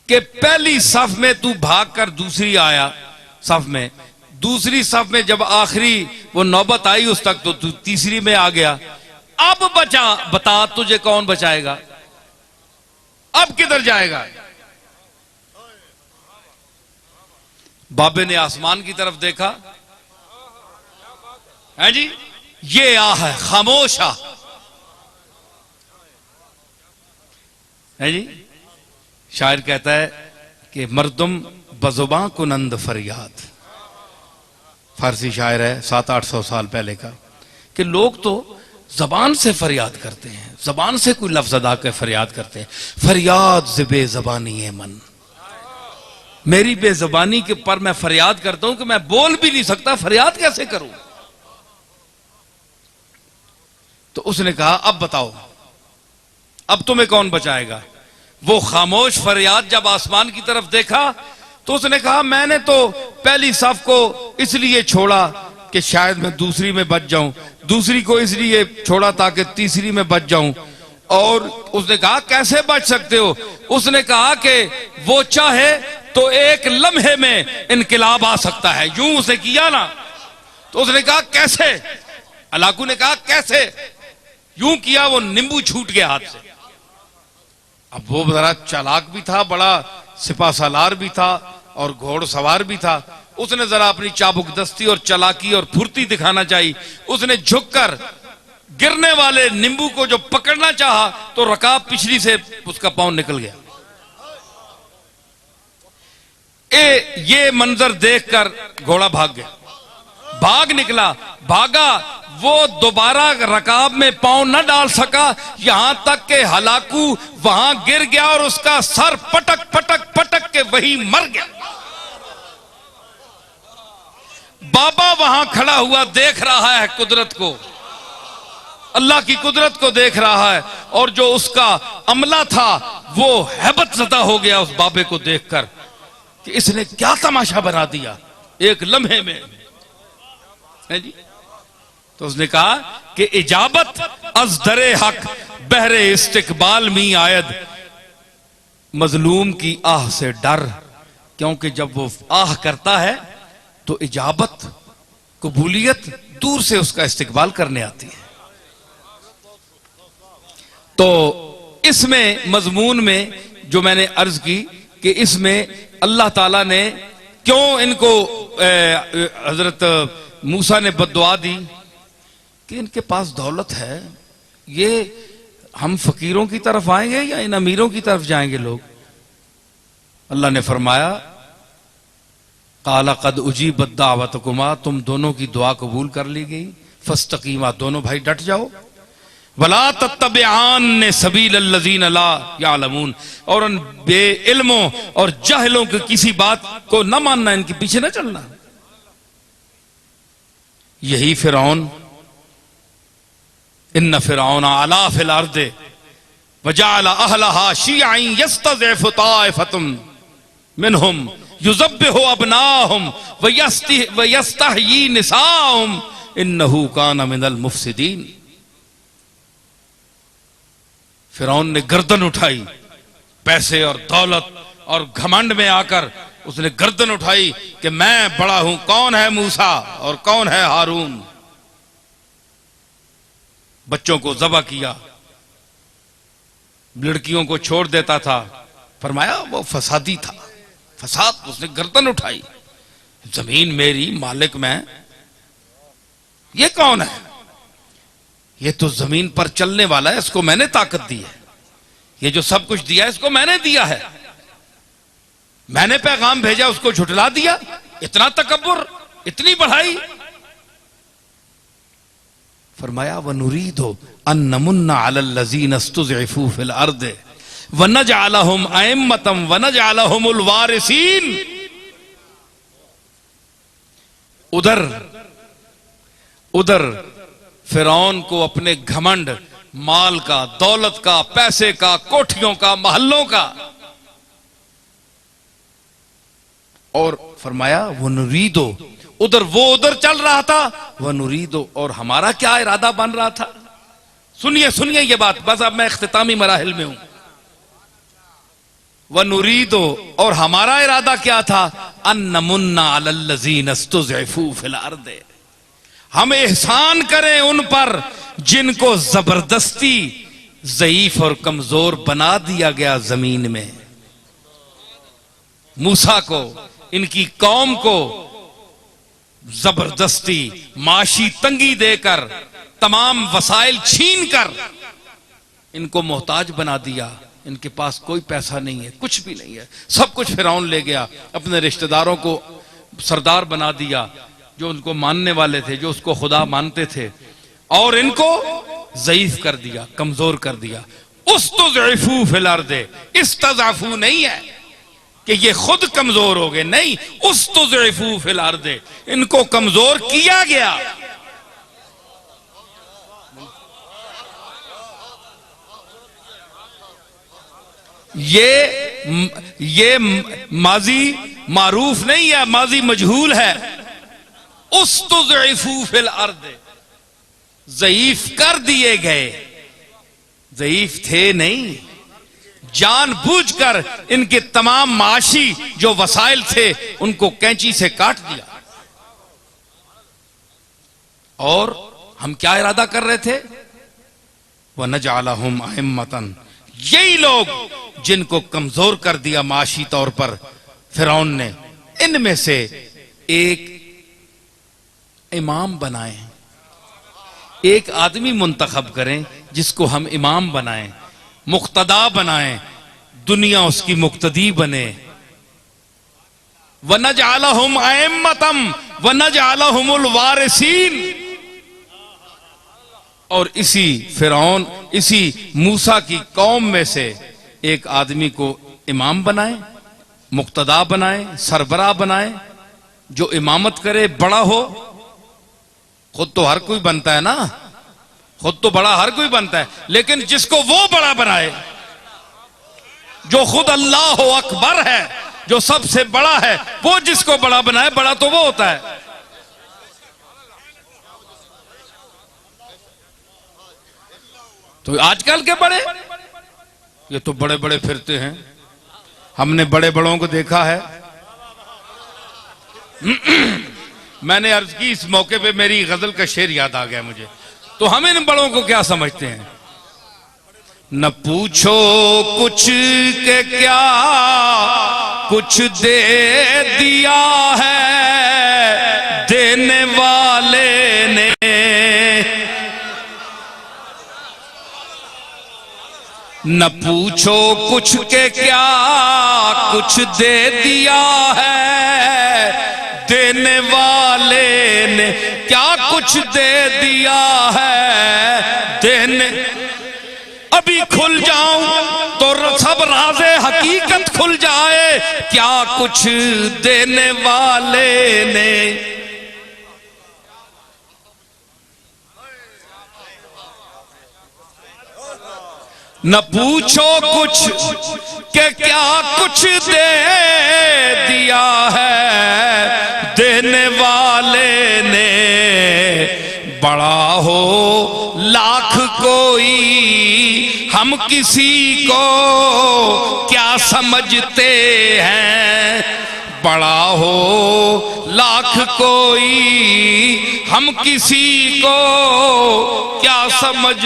कि पहली सफ में तू भागकर दूसरी आया सफ में, दूसरी सफ में जब आखिरी वो नौबत आई उस तक तो तू तीसरी में आ गया, अब बता तुझे कौन बचाएगा, अब किधर जाएगा। बाबे ने आसमान की तरफ देखा, है जी, ये आ है खामोश आ, है जी। शायर कहता है कि मर्दुम बजुबां कुनंद फरियाद, फारसी शायर है 700-800 साल पहले का, कि लोग तो जबान से फरियाद करते हैं, जबान से कोई लफ्ज अदा कर फरियाद करते हैं। फरियाद से बेजबानी है मन, मेरी बेजबानी के पर मैं फरियाद करता हूं कि मैं बोल भी नहीं सकता, फरियाद कैसे करूं। तो उसने कहा अब बताओ, अब तुम्हें कौन बचाएगा। वो खामोश फरियाद जब आसमान की तरफ देखा तो उसने कहा मैंने तो पहली सफ को इसलिए छोड़ा कि शायद मैं दूसरी में बच जाऊं, दूसरी को इसलिए छोड़ा ताकि तीसरी में बच जाऊं। और उसने कहा कैसे बच सकते हो। उसने कहा कि वो चाहे तो एक लम्हे में इनकलाब आ सकता है। यूं उसने किया ना, तो उसने कहा कैसे। अलाकू ने कहा कैसे। यूं किया, वो नींबू छूट गया हाथ से। अब वो जरा चालाक भी था, बड़ा सिपा सालार भी था और घोड़सवार भी था। उसने जरा अपनी चाबुकदस्ती और चालाकी और फुर्ती दिखाना चाहिए। उसने झुककर गिरने वाले नींबू को जो पकड़ना चाहा तो रकाब पिछली से उसका पांव निकल गया। ये मंजर देखकर घोड़ा भाग गया, भाग निकला, भागा। वो दोबारा रकाब में पांव न डाल सका, यहां तक के हलाकू वहां गिर गया और उसका सर पटक पटक पटक के वहीं मर गया। बाबा वहां खड़ा हुआ देख रहा है कुदरत को, अल्लाह की कुदरत को देख रहा है। और जो उसका अमला था वो हैबत ज़दा हो गया उस बाबे को देखकर कि इसने क्या तमाशा बना दिया एक लम्हे में, है जी। तो उसने कहा कि इजाबत अज दरे हक बहरे इस्तिकबाल मी आयद, मजलूम की आह से डर, क्योंकि जब वो आह करता है तो इजाबत कबूलियत दूर से उसका इस्तिकबाल करने आती है। तो इसमें मजमून में जो मैंने अर्ज की कि इसमें अल्लाह ताला ने क्यों इनको हजरत मूसा ने बद्दुआ दी कि इनके पास दौलत है, ये हम फकीरों की तरफ आएंगे या इन अमीरों की तरफ जाएंगे लोग। अल्लाह ने फरमाया काला कद उजीबत दावतकुमा, तुम दोनों की दुआ कबूल कर ली गई। फस्तकीमा, दोनों भाई डट जाओ। वला तत्तबिआन सबील लल्लज़ीन ला यालमून, और उन बेइल्मों और जाहिलों की किसी बात को न मानना, इनके पीछे न चलना। यही फिरौन, इन्न फिरौन अला फिल अर्दे वजअल अहलहा शियअन यस्तज़इफु ताइफतुम मिनहुम युज़ब्बिहु अबनाहुम व यस्तहयी निसाहुम इन्नहु कान मिनल मुफसिदीन। फिरौन ने गर्दन उठाई, पैसे और दौलत और घमंड में आकर उसने गर्दन उठाई कि मैं बड़ा हूं, कौन है मूसा और कौन है हारून। बच्चों को ज़बह किया, लड़कियों को छोड़ देता था। फरमाया वो फसादी था, फसाद। उसने गर्दन उठाई, जमीन मेरी, मालिक मैं, ये कौन है। ये तो जमीन पर चलने वाला है, इसको मैंने ताकत दी है, ये जो सब कुछ दिया है इसको मैंने दिया है, मैंने पैगाम भेजा उसको झुठला दिया। इतना तकब्बुर, इतनी बढ़ाई। फरमाया वनुरीदु अन नमुन्ना अलल लज़ीना इस्तुज़इफू फिल अर्दि वनजअलहुम अइम्मतम वनजअलहुमुल वारिसीन। उधर फिरौन को अपने घमंड, माल का, दौलत का, पैसे का, कोठियों का, महलों का, और फरमाया वो नुरीदो, उधर चल रहा था, वह नुरीदो, और हमारा क्या इरादा बन रहा था। सुनिए सुनिए ये बात, बस अब मैं इख्तितामी मराहिल में हूं। वह नुरीदो, और हमारा इरादा क्या था, अन नमुन्ना अलल लज़ीना इस्तुज़इफू फिल अर्दि, हम एहसान करें उन पर जिनको जबरदस्ती ज़ईफ और कमजोर बना दिया गया जमीन में। मूसा को, इनकी कौम को जबरदस्ती माशी तंगी देकर, तमाम वसाइल छीन कर इनको मोहताज बना दिया। इनके पास कोई पैसा नहीं है, कुछ भी नहीं है, सब कुछ फिरौन ले गया। अपने रिश्तेदारों को सरदार बना दिया, जो उनको मानने वाले थे, जो उसको खुदा मानते थे, और इनको ज़ईफ कर दिया, कमजोर कर दिया। उस्तज़इफू फिल अर्दे, इस्तज़अफू नहीं है कि ये खुद कमजोर हो गए, नहीं, उस्तज़इफू फिल अर्दे, इनको कमजोर किया गया। ये माजी मारूफ नहीं है, माजी मजहूल है। उस्तज़इफू फिल अर्दे, ज़ईफ कर दिए गए, ज़ईफ थे नहीं, जानबूझकर इनके तमाम माशी जो वसाइल थे उनको कैंची से काट दिया। और हम क्या इरादा कर रहे थे? वनजअलहुम अइम्मतन, यही लोग जिनको कमजोर कर दिया माशी तौर पर फिरौन ने, इनमें से एक इमाम बनाए, एक आदमी मुंतखब करें जिसको हम इमाम बनाएं, मुक्तदा बनाएं, दुनिया उसकी मुक्तदी बने। वनजअलहुम अइम्मतम वनजअलहुमुल वारिसीन, और इसी फिरौन, इसी मूसा की कौम में से एक आदमी को इमाम बनाए, मुक्तदा बनाए, सरबराह बनाए, जो इमामत करे, बड़ा हो। खुद तो हर कोई बनता है ना, खुद तो बड़ा हर कोई बनता है, लेकिन जिसको वो बड़ा बनाए, जो खुद अल्लाह अकबर है, जो सबसे बड़ा है, वो जिसको बड़ा बनाए, बड़ा तो वो होता है। तो आजकल के बड़े, ये तो बड़े बड़े फिरते हैं, हमने बड़े बड़ों को देखा है। मैंने अर्ज की, इस मौके पे मेरी गजल का शेर याद आ गया मुझे। तो हम इन बड़ों को क्या समझते हैं? न पूछो कुछ के क्या कुछ दे दिया है देने वाले ने, न पूछो कुछ के क्या कुछ दे दिया है देने वाले ने, क्या कुछ दे दिया है देने। अभी खुल जाऊं तो सब राज़े हकीकत खुल जाए, क्या कुछ देने वाले ने। न पूछो कुछ के क्या कुछ दे दिया है देने वाले ने, बड़ा हो लाख कोई हम किसी को क्या समझते हैं, बड़ा हो लाख कोई हम किसी को क्या समझ।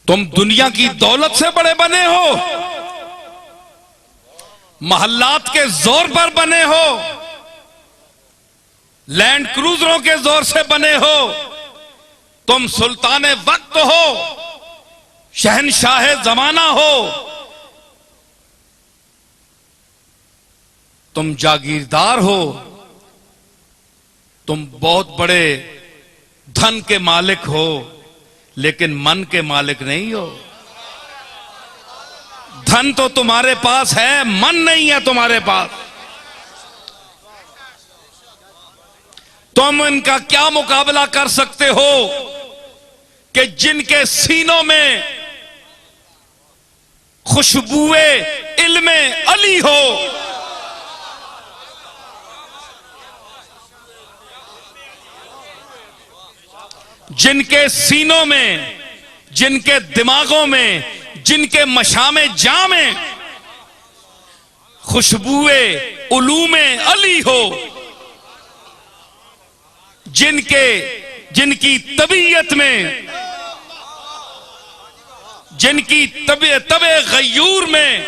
तुम दुनिया की दौलत से बड़े बने हो, महल्लात के जोर पर बने हो, लैंड क्रूजरों के जोर से बने हो, तुम सुल्तान वक्त हो, शहनशाह जमाना हो, तुम जागीरदार हो, तुम बहुत बड़े धन के मालिक हो, लेकिन मन के मालिक नहीं हो। धन तो तुम्हारे पास है, मन नहीं है तुम्हारे पास। तुम इनका क्या मुकाबला कर सकते हो कि जिनके सीनों में खुशबुए इल्मे अली हो, जिनके सीनों में, जिनके दिमागों में, जिनके मशामे जामे खुशबुए उलूमे अली हो, जिनकी तबीयत में, जिनकी तबे गयूर में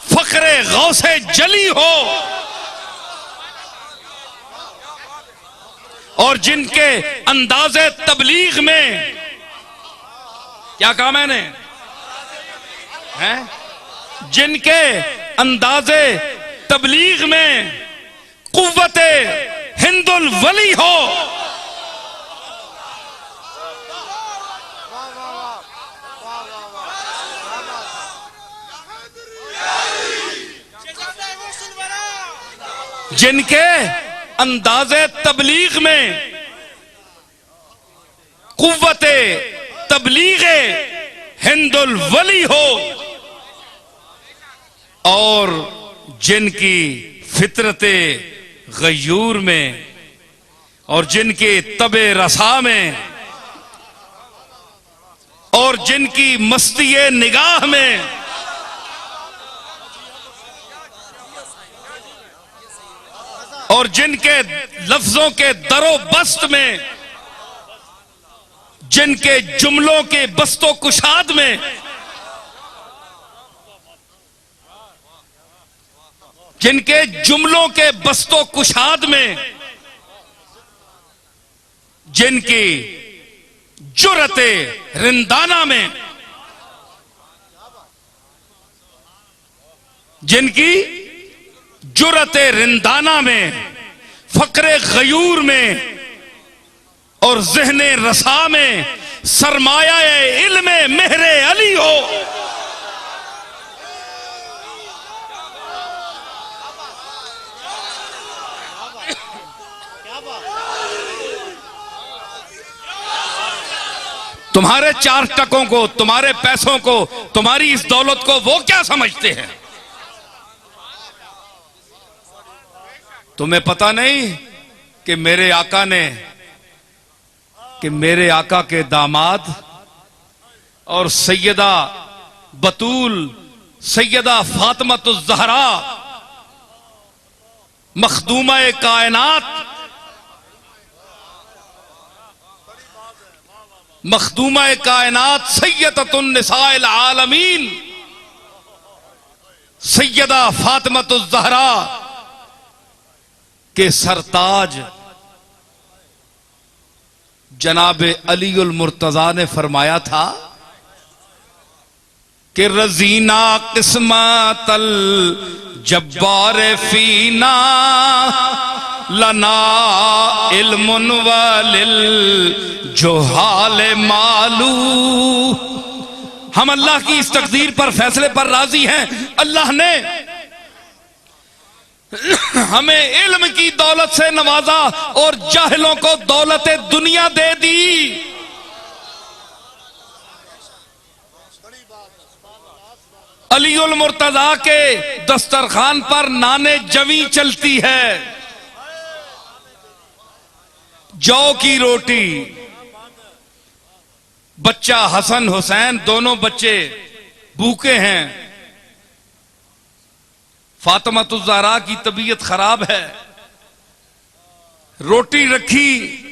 फखरे गौसे जली हो, और जिनके अंदाजे तबलीग में, क्या कहा मैंने, हैं, जिनके अंदाजे तबलीग में कुव्वते हिंदुल वली हो, जिनके अंदाजे तबलीग में कुव्वते तबलीगे हिंदुल वली हो, और जिनकी फितरते गयूर में और जिनके तबे रसा में और जिनकी मस्ती निगाह में और जिनके लफ्जों के दरो बस्त में, जिनके जुमलों के बस्तो कुशाद में, जिनके जुमलों के बस्तो कुशाद में, जिनकी जुरते रिंदाना में, जिनकी जुरते रिंदाना में, फक्रे गयूर में और ज़हने रसा में सरमाया इल्म मेहरे अली हो। तुम्हारे 4 टकों को, तुम्हारे पैसों को, तुम्हारी इस दौलत को वो क्या समझते हैं? तुम्हें पता नहीं कि मेरे आका के दामाद और सैयदा बतूल, सैयदा फातिमातुज़ ज़हरा, मखदूमा कायनात, मखदूमा कायनात, सैयदतुन निसाइल आलमीन, सैयदा फातिमातुज़ ज़हरा के सरताज जनाब अलीउल मुर्तजा ने फरमाया था कि रजीना किस्मतल जब्बार फीना लना इल्मुन वलिल जोहाल मालू। हम अल्लाह की इस तकदीर पर, फैसले पर राजी हैं। अल्लाह ने हमें इल्म की दौलत से नवाजा और जाहिलों को दौलत दुनिया दे दी। अलीउल मुर्तजा के दस्तरखान पर नाने जवी चलती है, जौ की रोटी। बच्चा हसन हुसैन दोनों बच्चे भूखे हैं। फातिमातुज़ ज़हरा की तबीयत खराब है। रोटी रखी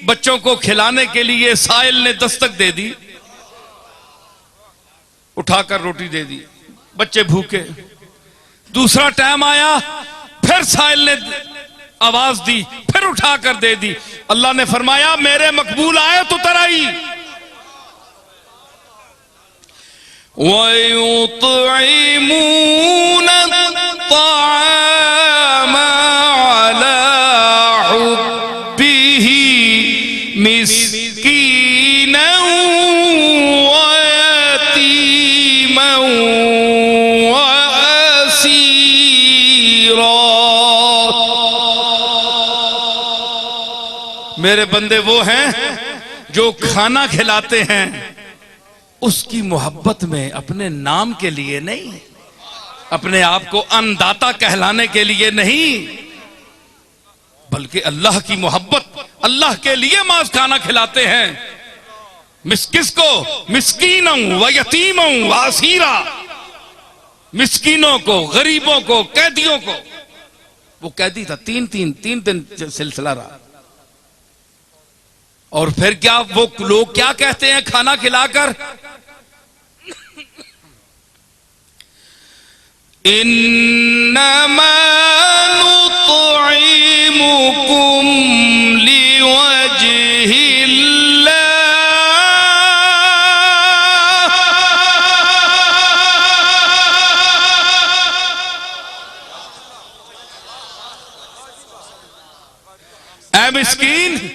बच्चों को खिलाने के लिए, साइल ने दस्तक दे दी, उठाकर रोटी दे दी, बच्चे भूखे। दूसरा टाइम आया, फिर साइल ने आवाज दी, फिर उठाकर दे दी। अल्लाह ने फरमाया मेरे मकबूल आए तो तराई। वयुतईमून ताअम अला हुब्बिही मिस्कीनन व यतीमन व असीरा। मेरे बंदे वो हैं जो खाना खिलाते हैं उसकी मोहब्बत में, अपने नाम के लिए नहीं, अपने आप को अन्नदाता कहलाने के लिए नहीं, बल्कि अल्लाह की मोहब्बत, अल्लाह के लिए मांस खाना खिलाते हैं। किसको? मिस्कीनों व यतीमों व असीरा, मिस्कीनों को, गरीबों को, कैदियों को। वो कैदी था, तीन दिन सिलसिला रहा। और फिर क्या वो लोग क्या कहते हैं खाना खिलाकर? इन्नमा नुतइमुकुम लिवजहिल्लाह ऐ मिस्कीन,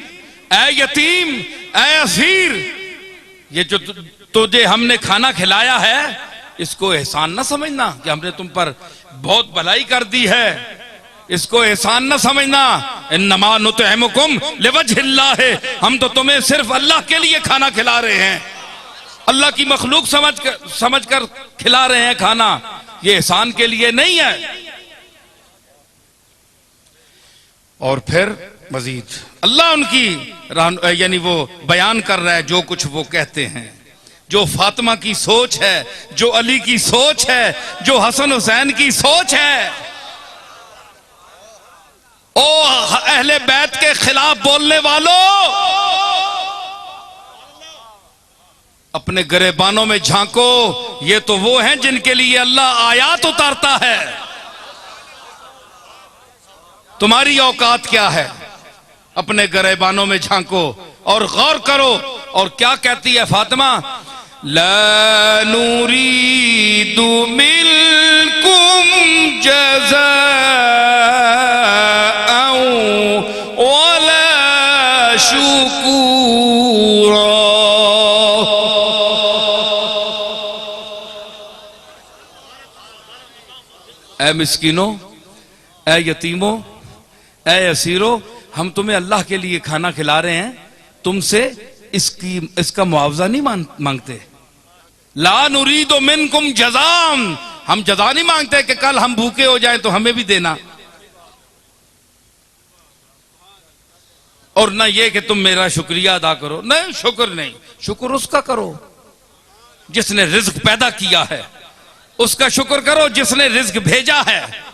ऐ यतीम, ऐ असीर, ये जो तुझे हमने खाना खिलाया है इसको एहसान न समझना कि हमने तुम पर बहुत भलाई कर दी है, इसको एहसान न समझना। इन्नमा नुतइमुकुम लिवजहिल्लाह, हम तो तुम्हें सिर्फ अल्लाह के लिए खाना खिला रहे हैं, अल्लाह की मखलूक समझ कर खिला रहे हैं खाना, ये एहसान के लिए नहीं है। और फिर मजीद अल्लाह उनकी यानी वो बयान कर रहा है जो कुछ वो कहते हैं, जो फातिमा की सोच है, जो अली की सोच है, जो हसन हुसैन की सोच है। ओ अहले बैत के खिलाफ बोलने वालों, अपने गिरेबानों में झांको, ये तो वो हैं जिनके लिए अल्लाह आयात उतारता है। तुम्हारी औकात क्या है? अपने गिरेबानों में झांको और गौर करो। और क्या कहती है फातिमा? ला नूरीदु मिनकुम जज़ाअन वला शुकूरा। ऐ मिस्कीनों, ऐ यतीमों, ऐ असीरों, हम तुम्हें अल्लाह के लिए खाना खिला रहे हैं, तुमसे इसका मुआवजा नहीं मांगते। ला नुरीदु मिनकुम जज़ाम, हम जज़ा नहीं मांगते कि कल हम भूखे हो जाएं तो हमें भी देना, और ना ये कि तुम मेरा शुक्रिया अदा करो। नहीं, शुक्र नहीं, शुक्र उसका करो जिसने रिज्क पैदा किया है, उसका शुक्र करो जिसने रिज्क भेजा है।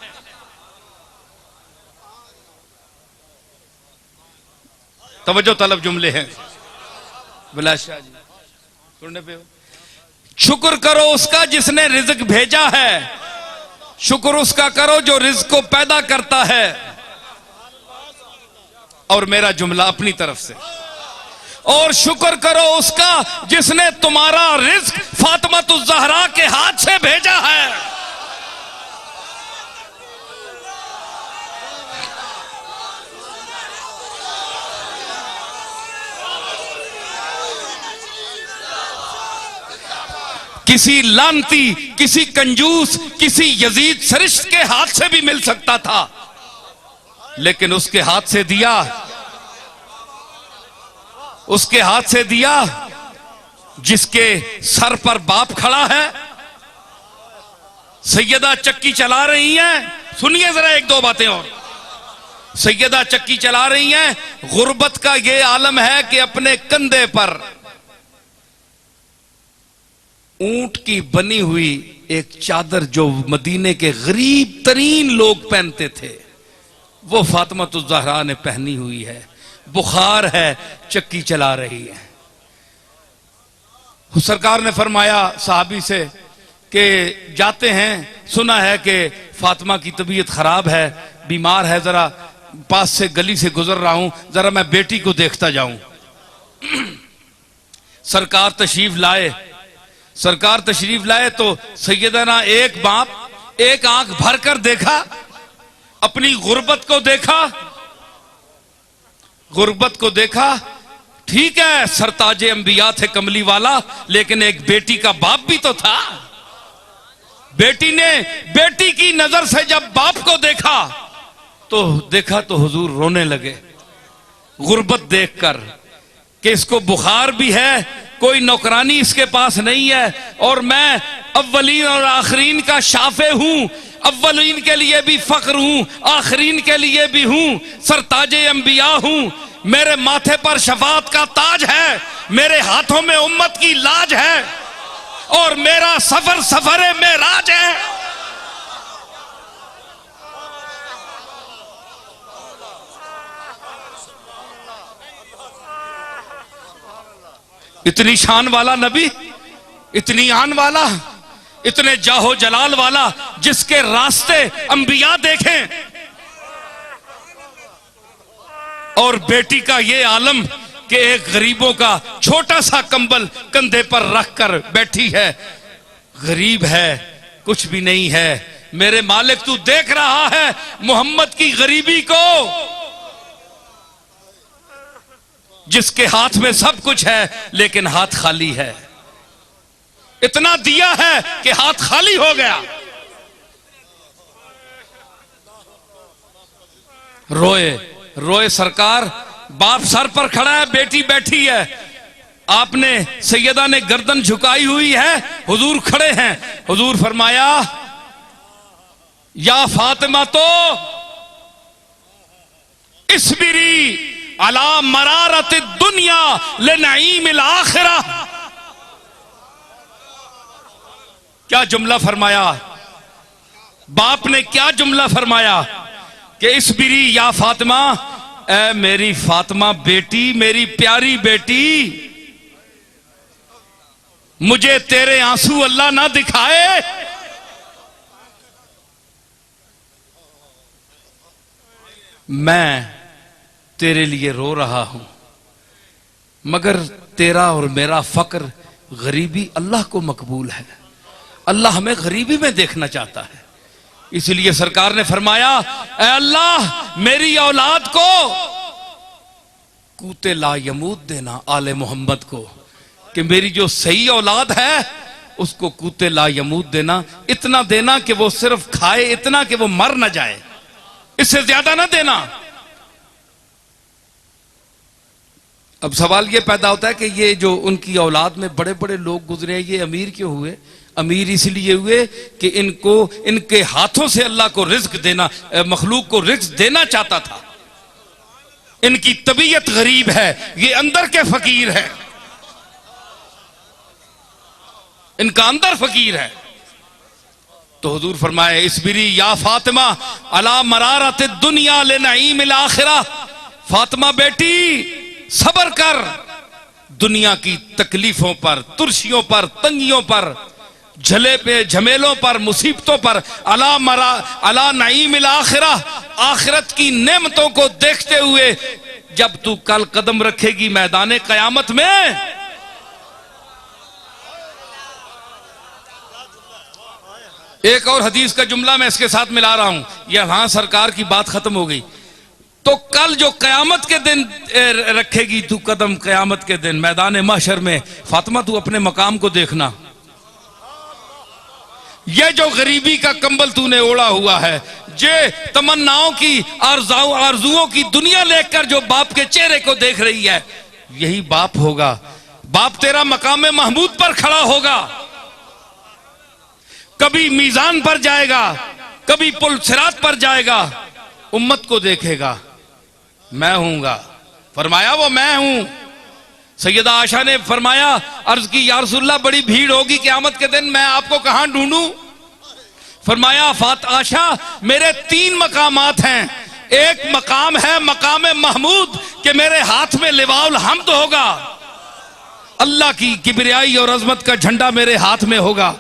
तवज्जो तलब जुमले हैं बिलास शाह जी, सुनने पे हो। शुक्र करो उसका जिसने रिज्क भेजा है, शुक्र उसका करो जो रिज्क को पैदा करता है। और मेरा जुमला अपनी तरफ से, और शुक्र करो उसका जिसने तुम्हारा रिज्क फातिमा ज़हरा के हाथ से भेजा है। किसी लानती, किसी कंजूस, किसी यजीद सरिश्त के हाथ से भी मिल सकता था, लेकिन उसके हाथ से दिया, उसके हाथ से दिया जिसके सर पर बाप खड़ा है। सैयदा चक्की चला रही हैं, सुनिए जरा एक दो बातें और। सैयदा चक्की चला रही हैं, गुर्बत का यह आलम है कि अपने कंधे पर ऊंट की बनी हुई एक चादर जो मदीने के गरीब तरीन लोग पहनते थे, वो फातिमा ज़हरा ने पहनी हुई है। बुखार है, चक्की चला रही है। सरकार ने फरमाया साहबी से कि जाते हैं, सुना है कि फातिमा की तबीयत खराब है, बीमार है, जरा पास से गली से गुजर रहा हूं, जरा मैं बेटी को देखता जाऊं। सरकार तशरीफ लाए, सरकार तशरीफ लाए तो सैयदना एक बाप एक आंख भर कर देखा, अपनी गुर्बत को देखा, गुर्बत को देखा। ठीक है, सरताजे अंबिया थे कमली वाला, लेकिन एक बेटी का बाप भी तो था। बेटी ने बेटी की नजर से जब बाप को देखा तो हुजूर रोने लगे, गुर्बत देखकर कि इसको बुखार भी है, कोई नौकरानी इसके पास नहीं है, और मैं अव्वलीन और आखरीन का शाफे हूं, अव्वलीन के लिए भी फख्र हूं, आखरीन के लिए भी हूं, सरताजे अंबिया हूं, मेरे माथे पर शफाअत का ताज है, मेरे हाथों में उम्मत की लाज है, और मेरा सफर सफरे मेराज है। इतनी शान वाला नबी, इतनी आन वाला, इतने जाहो जलाल वाला, जिसके रास्ते अंबिया देखें, और बेटी का ये आलम कि एक गरीबों का छोटा सा कंबल कंधे पर रखकर बैठी है, गरीब है, कुछ भी नहीं है। मेरे मालिक तू देख रहा है मोहम्मद की गरीबी को, जिसके हाथ में सब कुछ है लेकिन हाथ खाली है। इतना दिया है कि हाथ खाली हो गया। रोए रोए सरकार, बाप सर पर खड़ा है, बेटी बैठी है, आपने सैयदा ने गर्दन झुकाई हुई है, हुजूर खड़े हैं। हुजूर फरमाया या फातिमा तो इस्बिरी अला मरारत दुनिया ले नईमिल आखिरा। क्या जुमला फरमाया बाप ने, क्या जुमला फरमाया कि इस्बिरी या फातिमा, ए मेरी फातिमा बेटी, मेरी प्यारी बेटी, मुझे तेरे आंसू अल्लाह ना दिखाए। मैं तेरे लिए रो रहा हूं, मगर तेरा और मेरा फक्र, गरीबी अल्लाह को मकबूल है। अल्लाह हमें गरीबी में देखना चाहता है। इसलिए सरकार ने फरमाया, ऐ अल्लाह मेरी औलाद को कूते ला यमूद देना, आले मोहम्मद को, कि मेरी जो सही औलाद है उसको कूते ला यमूद देना। इतना देना कि वो सिर्फ खाए, इतना कि वो मर ना जाए, इससे ज्यादा ना देना। अब सवाल ये पैदा होता है कि ये जो उनकी औलाद में बड़े बड़े लोग गुजरे, ये अमीर क्यों हुए? अमीर इसलिए हुए कि इनको, इनके हाथों से अल्लाह को रिज्क देना, मखलूक को रिज्क देना चाहता था। इनकी तबीयत गरीब है, ये अंदर के फकीर है, इनका अंदर फकीर है। तो हुजूर फरमाए इस्बिरी या फातिमा अला मरारत दुनिया ले नईमिल आखिरा। फातिमा बेटी सब्र कर दुनिया की तकलीफों पर, तुर्शियों पर, तंगियों पर, झले पे झमेलों पर, मुसीबतों पर। अला नईमिल आखिरा, आखिरत की नेमतों को देखते हुए जब तू कल कदम रखेगी मैदान कयामत में, एक और हदीस का जुमला मैं इसके साथ मिला रहा हूं, यहां सरकार की बात खत्म हो गई। तो कल जो कयामत के दिन रखेगी तू कदम, कयामत के दिन मैदान महशर में, फातिमा तू अपने मकाम को देखना। ये जो गरीबी का कंबल तूने ओढ़ा हुआ है, जे तमन्नाओं की, आरजुओं की दुनिया लेकर जो बाप के चेहरे को देख रही है, यही बाप होगा। बाप तेरा मकाम महमूद पर खड़ा होगा, कभी मीजान पर जाएगा, कभी पुल सिरात पर जाएगा, उम्मत को देखेगा, मैं हूंगा। फरमाया वो मैं हूं। सैयदा आशा ने फरमाया, अर्ज की या रसूलल्लाह बड़ी भीड़ होगी क़यामत के दिन, मैं आपको कहां ढूंढूं? फरमाया फात आशा मेरे 3 मकामात हैं। एक मकाम है मकाम महमूद, कि मेरे हाथ में लिवाउल हम्द होगा, अल्लाह की किबरियाई और अजमत का झंडा मेरे हाथ में होगा,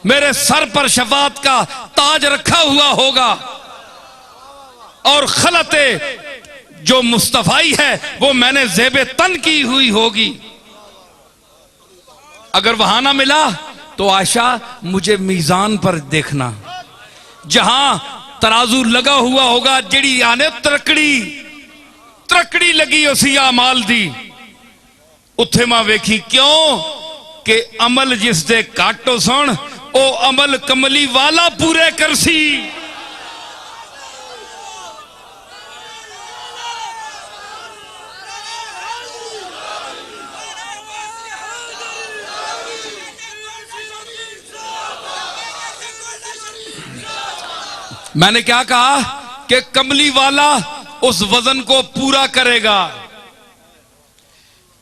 मेरे सर पर शफाअत का ताज रखा हुआ होगा, और खलते जो मुस्तफाई है वो मैंने ज़ेबे तन की हुई होगी। अगर वहां ना मिला तो आशा मुझे मीजान पर देखना, जहां तराजू लगा हुआ होगा, जिड़ी आने तरकड़ी लगी उसी अमाल दी, उत्थे मां वेखी क्यों कि अमल जिस दे काटो सुन, ओ अमल कमली वाला पूरे करसी। मैंने क्या कहा कि कमली वाला उस वजन को पूरा करेगा।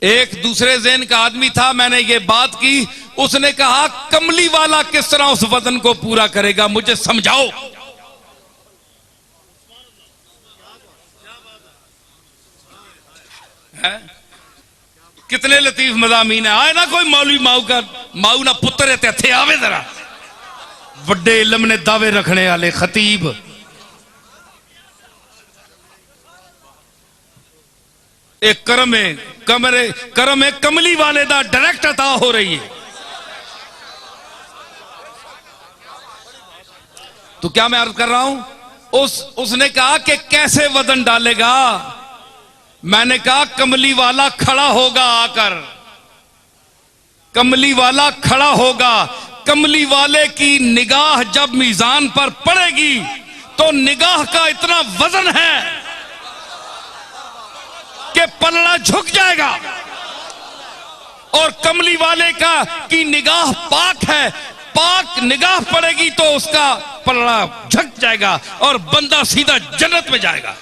एक दूसरे ज़हन का आदमी था, मैंने ये बात की, उसने कहा कमली वाला किस तरह उस वजन को पूरा करेगा, मुझे समझाओ। है? कितने लतीफ मज़ामीन है। आए ना कोई मौलवी माऊ ना पुत्र है, थे आवे जरा वड्डे इलम ने दावे रखने वाले खतीब। एक करम है कमली वाले दा डायरेक्ट अता हो रही है। तो क्या मैं अर्ज कर रहा हूं, उसने कहा कि कैसे वजन डालेगा, मैंने कहा कमली वाला खड़ा होगा आकर, कमली वाला खड़ा होगा। कमली वाले की निगाह जब मीजान पर पड़ेगी तो निगाह का इतना वजन है कि पलड़ा झुक जाएगा। और कमली वाले का की निगाह पाक है, पाक निगाह पड़ेगी तो उसका पलड़ा झुक जाएगा और बंदा सीधा जन्नत में जाएगा।